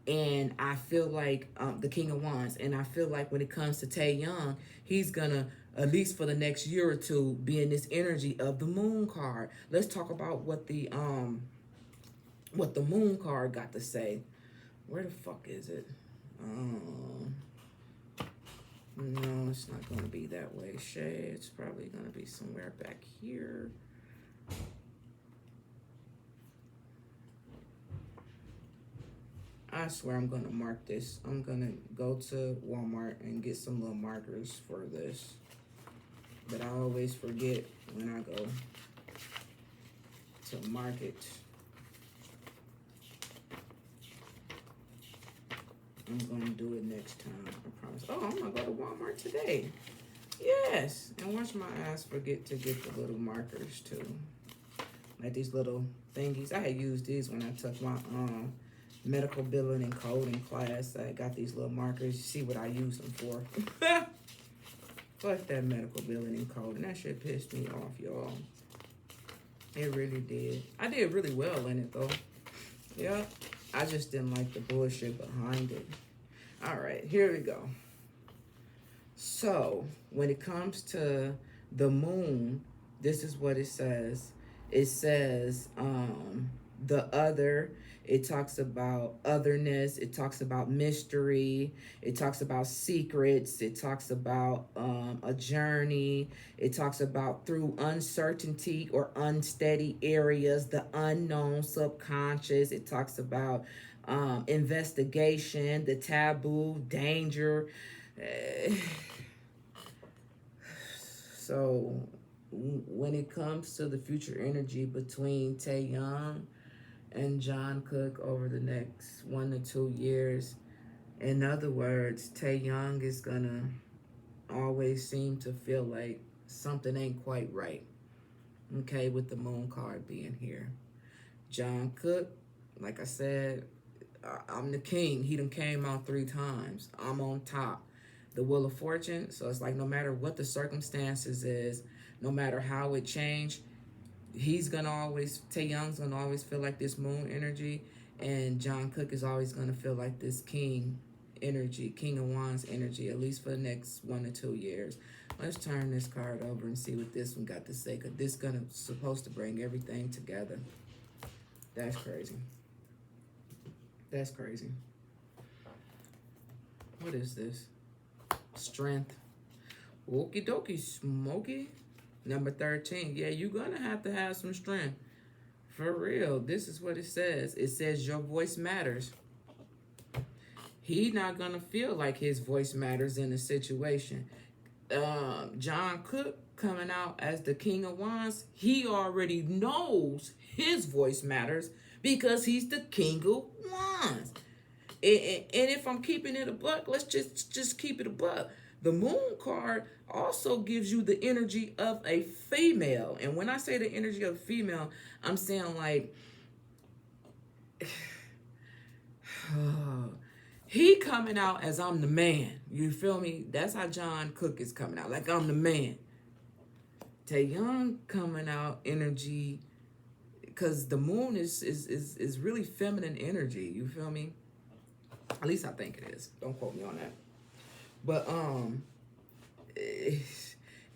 [SPEAKER 1] And I feel like the King of Wands. And I feel like when it comes to TAEHYUNG, he's going to, at least for the next year or two, be in this energy of the moon card. Let's talk about what the moon card got to say. Where the fuck is it? No, it's not going to be that way, Shay. It's probably going to be somewhere back here. I swear I'm going to mark this. I'm going to go to Walmart and get some little markers for this. But I always forget when I go to market. I'm going to do it next time, I promise. Oh, I'm going to go to Walmart today. Yes. And watch my ass forget to get the little markers too. Like these little thingies. I had used these when I took my medical billing and coding class. I got these little markers. You see what I use them for. Fuck that medical billing and coding. That shit pissed me off, y'all. It really did. I did really well in it, though. Yeah. I just didn't like the bullshit behind it. All right, here we go. So, when it comes to the moon, this is what it says. It says, the other. It talks about otherness. It talks about mystery. It talks about secrets. It talks about a journey. It talks about through uncertainty or unsteady areas, the unknown subconscious. It talks about investigation, the taboo, danger. So when it comes to the future energy between TAEHYUNG and John Cook over the next 1 to 2 years. In other words, TAEHYUNG is gonna always seem to feel like something ain't quite right. Okay, with the moon card being here. John Cook, like I said, I'm the king. He done came out 3 times. I'm on top. The Wheel of Fortune, so it's like no matter what the circumstances is, no matter how it changed, he's gonna always, TAEHYUNG's gonna always feel like this moon energy, and John Cook is always gonna feel like this king energy, King of Wands energy, at least for the next 1 to 2 years. Let's turn this card over and see what this one got to say, because this is supposed to bring everything together. That's crazy. That's crazy. What is this? Strength. Okie dokie, Smokey. Number 13. Yeah, you're going to have some strength. For real. This is what it says. It says your voice matters. He not going to feel like his voice matters in a situation. Jungkook coming out as the King of Wands, he already knows his voice matters because he's the King of Wands. And if I'm keeping it a buck, let's just keep it a buck. The Moon card also gives you the energy of a female. And when I say the energy of a female, I'm saying like he coming out as I'm the man. You feel me? That's how Jungkook is coming out. Like I'm the man. TAEHYUNG coming out energy because the moon is really feminine energy. You feel me? At least I think it is. Don't quote me on that. But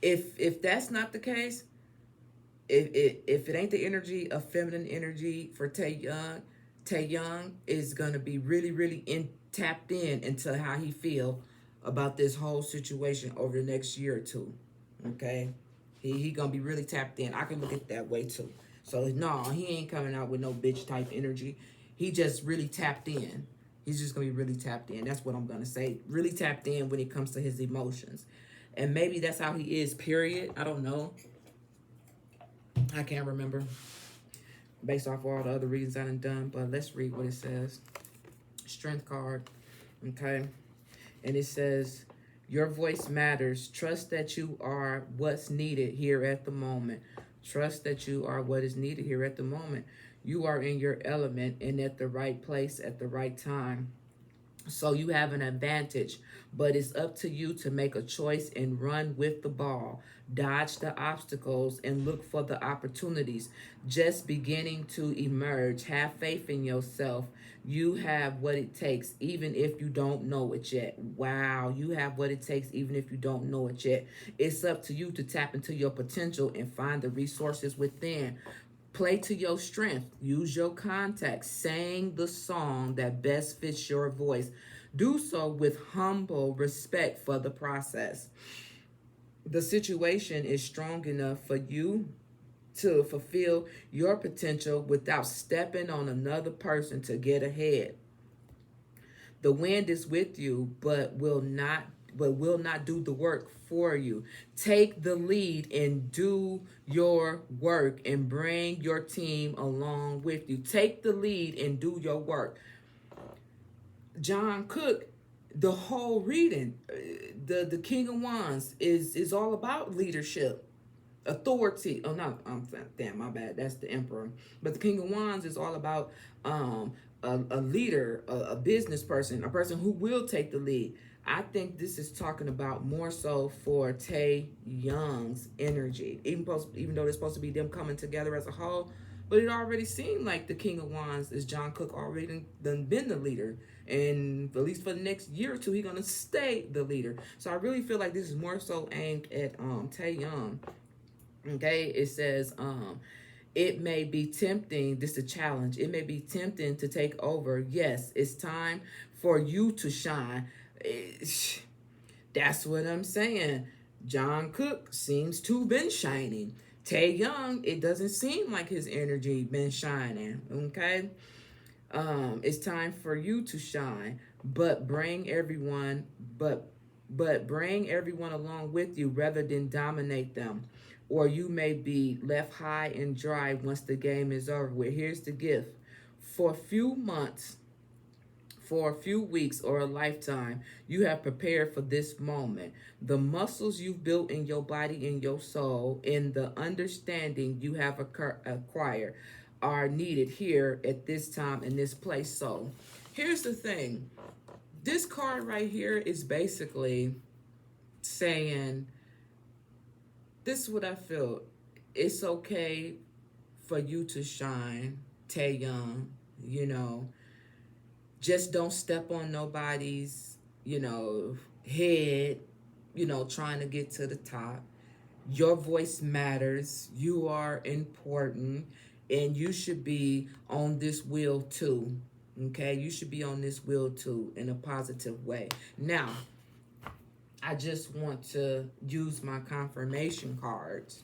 [SPEAKER 1] if that's not the case, if it ain't the energy of feminine energy for TAEHYUNG is gonna be really tapped in into how he feel about this whole situation over the next year or two. Okay, he gonna be really tapped in. I can look at it that way too. So no, he ain't coming out with no bitch type energy. He just really tapped in. He's just going to be really tapped in. That's what I'm going to say. Really tapped in when it comes to his emotions. And maybe that's how he is, period. I don't know. I can't remember. Based off all the other reasons I done. But let's read what it says. Strength card. Okay. And it says, your voice matters. Trust that you are what's needed here at the moment. Trust that you are what is needed here at the moment. You are in your element and at the right place at the right time. So you have an advantage, but it's up to you to make a choice and run with the ball. Dodge the obstacles and look for the opportunities just beginning to emerge. Have faith in yourself. You have what it takes, even if you don't know it yet. Wow, you have what it takes, even if you don't know it yet. It's up to you to tap into your potential and find the resources within. Play to your strength. Use your contacts. Sing the song that best fits your voice. Do so with humble respect for the process. The situation is strong enough for you to fulfill your potential without stepping on another person to get ahead. The wind is with you, but will not do the work for you. Take the lead and do your work and bring your team along with you. Take the lead and do your work. Jungkook, the whole reading, the King of Wands is all about leadership, authority. Oh no, damn, my bad. That's the Emperor. But the King of Wands is all about a leader, a business person, a person who will take the lead. I think this is talking about more so for TAEHYUNG's energy, even though it's supposed to be them coming together as a whole. But it already seemed like the King of Wands is Jungkook already been the leader. And at least for the next year or two, he's going to stay the leader. So I really feel like this is more so aimed at TAEHYUNG. Okay, it says, it may be tempting, this is a challenge, it may be tempting to take over. Yes, it's time for you to shine. That's what I'm saying. Jungkook seems to have been shining. TAEHYUNG, it doesn't seem like his energy been shining, okay? It's time for you to shine, but bring everyone along with you rather than dominate them. Or you may be left high and dry once the game is over with. Here's the gift. For a few months, for a few weeks, or a lifetime, you have prepared for this moment. The muscles you've built in your body and your soul and the understanding you have acquired are needed here at this time in this place. So here's the thing. This card right here is basically saying, this is what I feel. It's okay for you to shine, TAEHYUNG, you know. Just don't step on nobody's, head, trying to get to the top. Your voice matters. You are important. And you should be on this wheel too. Okay? You should be on this wheel too in a positive way. Now, I just want to use my confirmation cards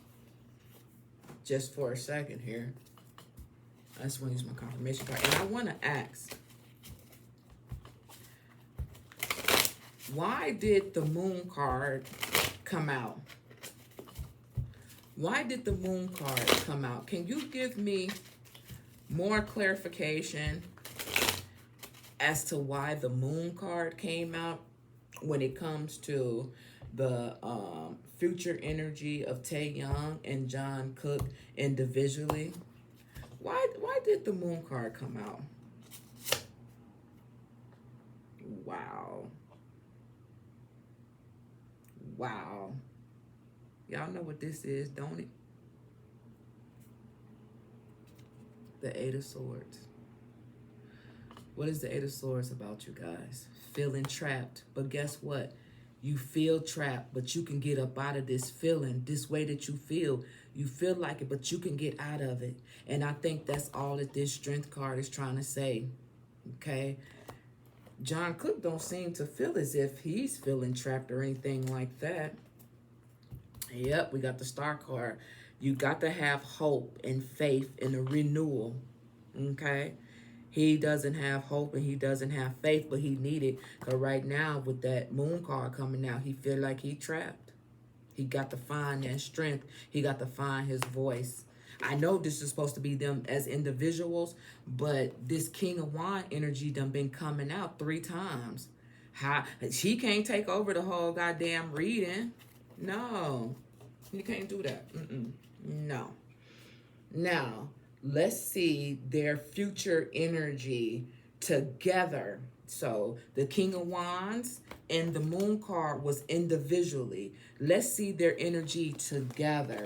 [SPEAKER 1] just for a second here. I just want to use my confirmation card. And I want to ask, why did the moon card come out? Why did the moon card come out? Can you give me more clarification as to why the moon card came out when it comes to the future energy of Taehyung and Jungkook individually? Why did the moon card come out? Wow. Wow. Y'all know what this is, don't it? The Eight of Swords. What is the Eight of Swords about, you guys? Feeling trapped. But guess what? You feel trapped, but you can get up out of this feeling, this way that you feel. You feel like it, but you can get out of it. And I think that's all that this Strength card is trying to say, okay? Jungkook don't seem to feel as if he's feeling trapped or anything like that. Yep, we got the Star card. You got to have hope and faith in a renewal, okay? He doesn't have hope and he doesn't have faith, but he need it. Because right now, with that moon card coming out, he feel like he trapped. He got to find that strength. He got to find his voice. I know this is supposed to be them as individuals, but this King of Wand energy done been coming out 3 times. He can't take over the whole goddamn reading. No, you can't do that. No. Now, let's see their future energy together. So the King of Wands and the Moon card was individually. Let's see their energy together.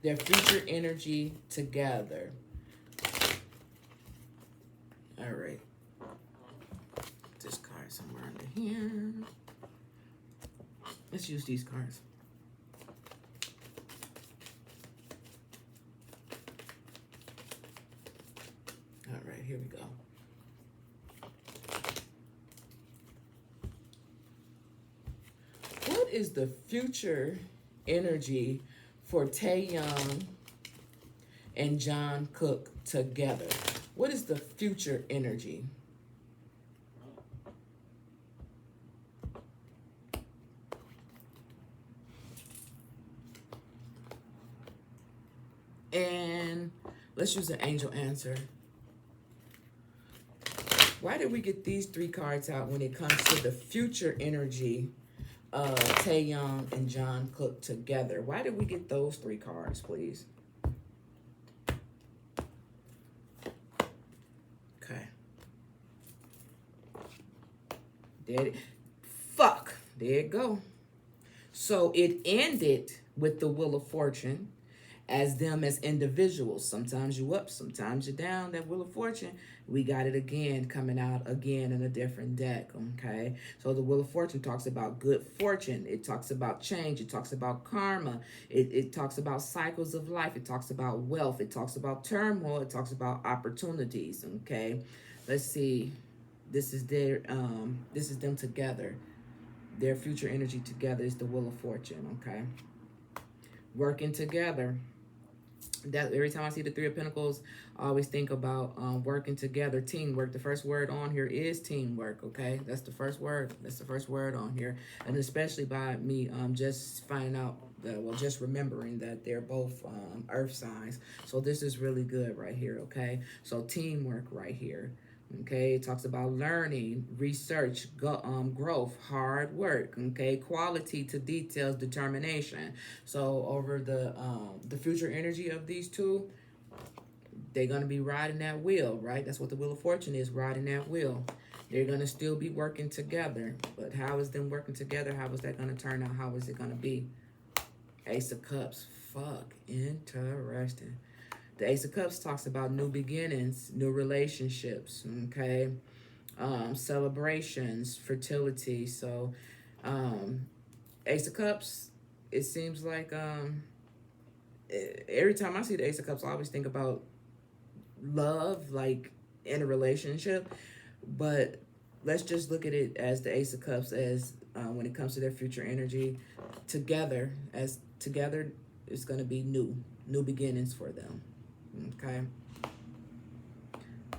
[SPEAKER 1] Their future energy together. All right. This card somewhere under here. Let's use these cards. All right, here we go. What is the future energy for Taehyung and Jungkook together? What is the future energy? And let's use an angel answer. Why did we get these 3 cards out when it comes to the future energy of Taehyung and Jungkook together? Why did we get those 3 cards, please? Okay. There it go. So it ended with the Wheel of Fortune as them as individuals. Sometimes you up, sometimes you're down. That Wheel of Fortune, we got it again, coming out again in a different deck, okay? So the Wheel of Fortune talks about good fortune. It talks about change. It talks about karma. It talks about cycles of life. It talks about wealth. It talks about turmoil. It talks about opportunities, okay? Let's see. This is them together. Their future energy together is the Wheel of Fortune, okay? Working together. That every time I see the 3 of Pentacles, I always think about working together, teamwork. The first word on here is teamwork, okay? That's the first word. That's the first word on here. And especially by me just finding out, just remembering that they're both earth signs. So this is really good right here, okay? So teamwork right here. Okay, it talks about learning, research, growth, hard work, okay, quality to details, determination. So over the future energy of these 2, they're going to be riding that wheel, right? That's what the Wheel of Fortune is, riding that wheel. They're going to still be working together. But how is them working together? How is that going to turn out? How is it going to be? Ace of Cups. Fuck. Interesting. The Ace of Cups talks about new beginnings, new relationships, okay? Celebrations, fertility. So, Ace of Cups, it seems like every time I see the Ace of Cups, I always think about love, like in a relationship. But let's just look at it as the Ace of Cups, as when it comes to their future energy, together, it's going to be new beginnings for them. Okay.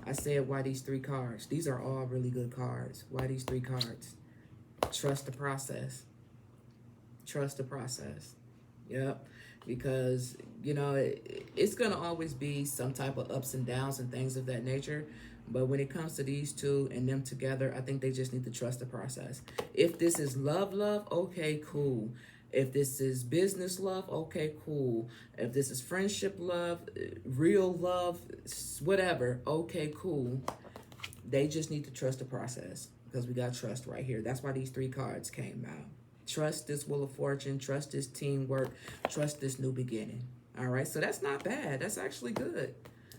[SPEAKER 1] I said, why these three cards? These are all really good cards. Why these three cards? Trust the process. Trust the process. Yep. Because, you know, it's going to always be some type of ups and downs and things of that nature. But when it comes to these two and them together, I think they just need to trust the process. If this is love, okay, cool. If this is business love, okay, cool. If this is friendship love, real love, whatever, okay, cool. They just need to trust the process, because we got trust right here. That's why these three cards came out. Trust this Wheel of Fortune, trust this teamwork, trust this new beginning. All right, so that's not bad. That's actually good.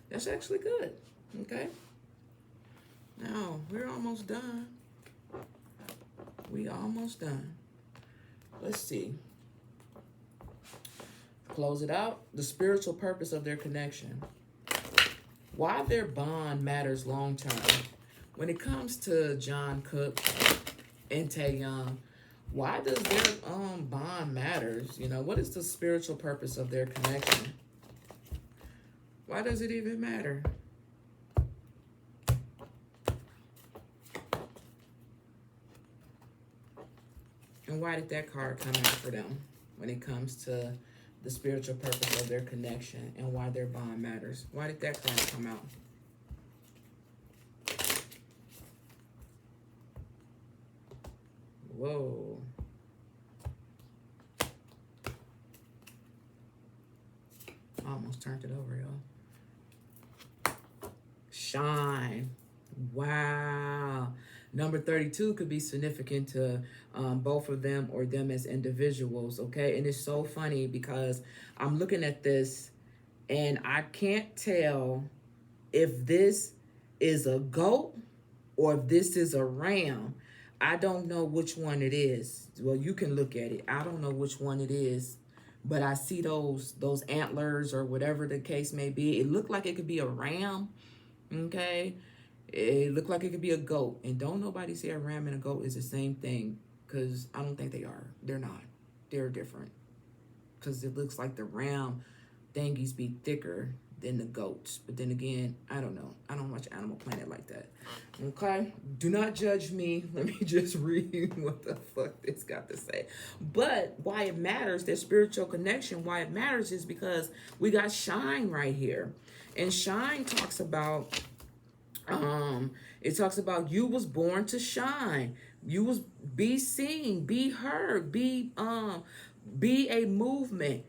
[SPEAKER 1] That's actually good. Okay. Now, we're almost done. We almost done. Let's see. Close it out. The spiritual purpose of their connection. Why their bond matters long term. When it comes to Jungkook and Taehyung, why does their bond matters? You know, what is the spiritual purpose of their connection? Why does it even matter? And why did that card come out for them when it comes to the spiritual purpose of their connection and why their bond matters? Why did that card come out? Whoa. I almost turned it over, y'all. Shine. Wow. Number 32 could be significant to both of them or them as individuals, okay? And it's so funny because I'm looking at this and I can't tell if this is a goat or if this is a ram. I don't know which one it is. Well, you can look at it. I don't know which one it is, but I see those antlers or whatever the case may be. It looked like it could be a ram, okay? It looked like it could be a goat. And don't nobody say a ram and a goat is the same thing, because I don't think they are. They're not. They're different. Because it looks like the ram thingies be thicker than the goats. But then again, I don't know. I don't watch Animal Planet like that. Okay? Do not judge me. Let me just read what the fuck this got to say. But why it matters, their spiritual connection, why it matters is because we got Shine right here. And Shine talks about... it talks about you was born to shine. You was be seen, be heard, be a movement.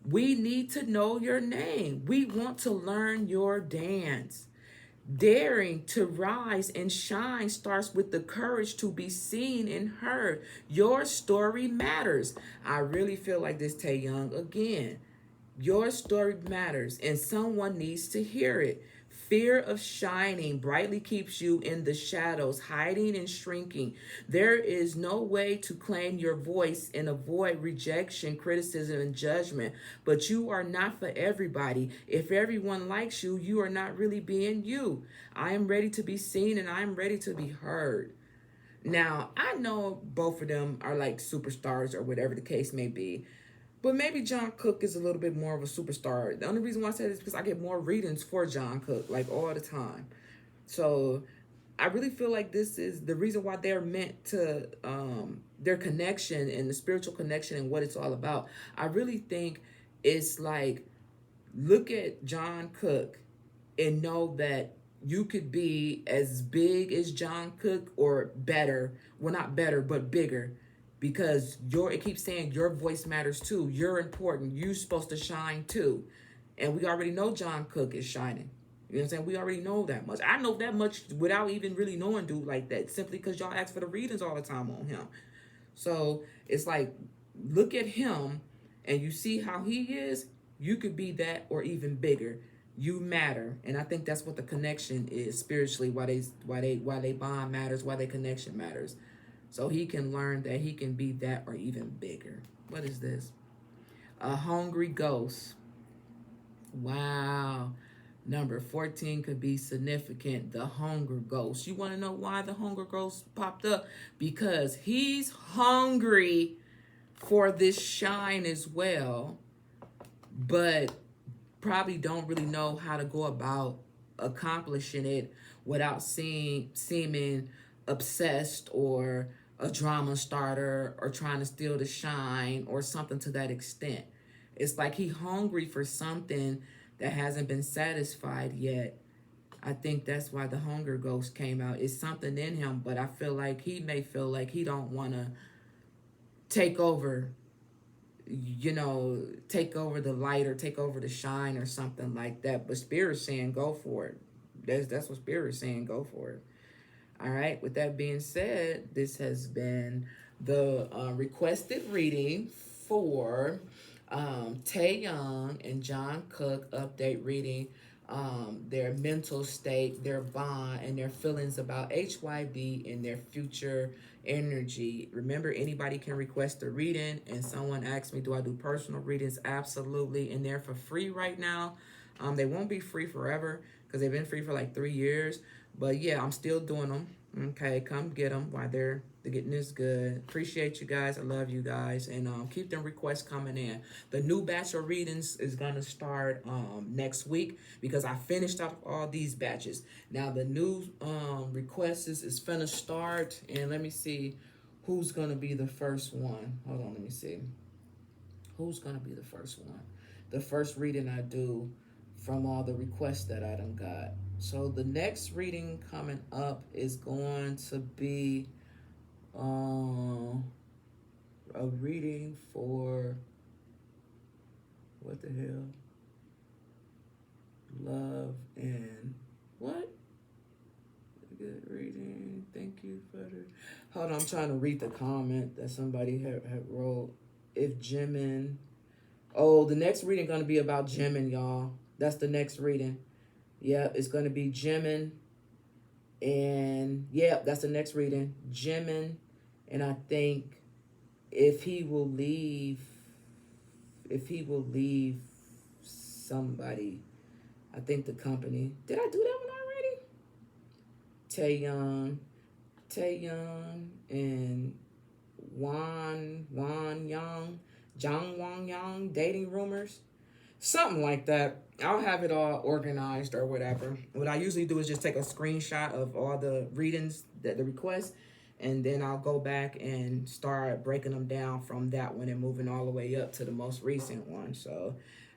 [SPEAKER 1] We need to know your name. We want to learn your dance. Daring to rise and shine starts with the courage to be seen and heard. Your story matters. I really feel like this, Taehyung, again. Your story matters and someone needs to hear it. Fear of shining brightly keeps you in the shadows, hiding and shrinking. There is no way to claim your voice and avoid rejection, criticism, and judgment. But you are not for everybody. If everyone likes you, you are not really being you. I am ready to be seen and I am ready to be heard. Now, I know both of them are like superstars or whatever the case may be. But maybe Jungkook is a little bit more of a superstar. The only reason why I said it is because I get more readings for Jungkook, like all the time. So I really feel like this is the reason why they're meant to, their connection and the spiritual connection and what it's all about. I really think it's like, look at Jungkook and know that you could be as big as Jungkook or better. Well, not better, but bigger. Because it keeps saying your voice matters too. You're important. You're supposed to shine too. And we already know Jungkook is shining. You know what I'm saying? We already know that much. I know that much without even really knowing dude like that. Simply because y'all ask for the readings all the time on him. So it's like, look at him and you see how he is. You could be that or even bigger. You matter. And I think that's what the connection is spiritually. Why they bond matters. Why their connection matters. So he can learn that he can be that or even bigger. What is this? A hungry ghost. Wow. Number 14 could be significant, the hunger ghost. You want to know why the hunger ghost popped up? Because he's hungry for this shine as well, but probably don't really know how to go about accomplishing it without seeming obsessed or a drama starter or trying to steal the shine or something to that extent. It's like he hungry for something that hasn't been satisfied yet. I think that's why the hunger ghost came out. It's something in him, but I feel like he may feel like he don't want to take over, take over the light or take over the shine or something like that. But Spirit's saying go for it. That's what Spirit's saying, go for it. All right, with that being said, this has been the requested reading for TAEHYUNG and Jungkook update reading, their mental state, their bond, and their feelings about HYBE and their future energy. Remember, anybody can request a reading, and someone asked me, do I do personal readings? Absolutely, and they're for free right now. They won't be free forever because they've been free for like 3 years. But yeah, I'm still doing them. Okay, come get them while they're getting this good. Appreciate you guys. I love you guys. And keep them requests coming in. The new batch of readings is going to start next week because I finished up all these batches. Now, the new requests is finna start. And let me see who's going to be the first one. Hold on, let me see. Who's going to be the first one? The first reading I do from all the requests that I done got. So the next reading coming up is going to be a reading for, what the hell? Love and what? Good reading. Thank you for the... Hold on, I'm trying to read the comment that somebody had wrote. If Jimin... Oh, the next reading going to be about Jimin, y'all. That's the next reading. Yep, it's going to be Jimin. And, yep, that's the next reading. Jimin. And I think if he will leave somebody, I think the company. Did I do that one already? Taehyung and Wan Yang, Jang Wang Yang, dating rumors. Something like that. I'll have it all organized or whatever. What I usually do is just take a screenshot of all the readings, the requests, and then I'll go back and start breaking them down from that one and moving all the way up to the most recent one. So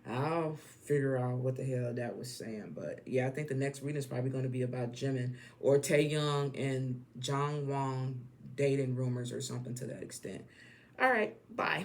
[SPEAKER 1] I'll figure out what the hell that was saying. But yeah, I think the next reading is probably going to be about Jimin or Taehyung and Jang Wang dating rumors or something to that extent. All right, bye.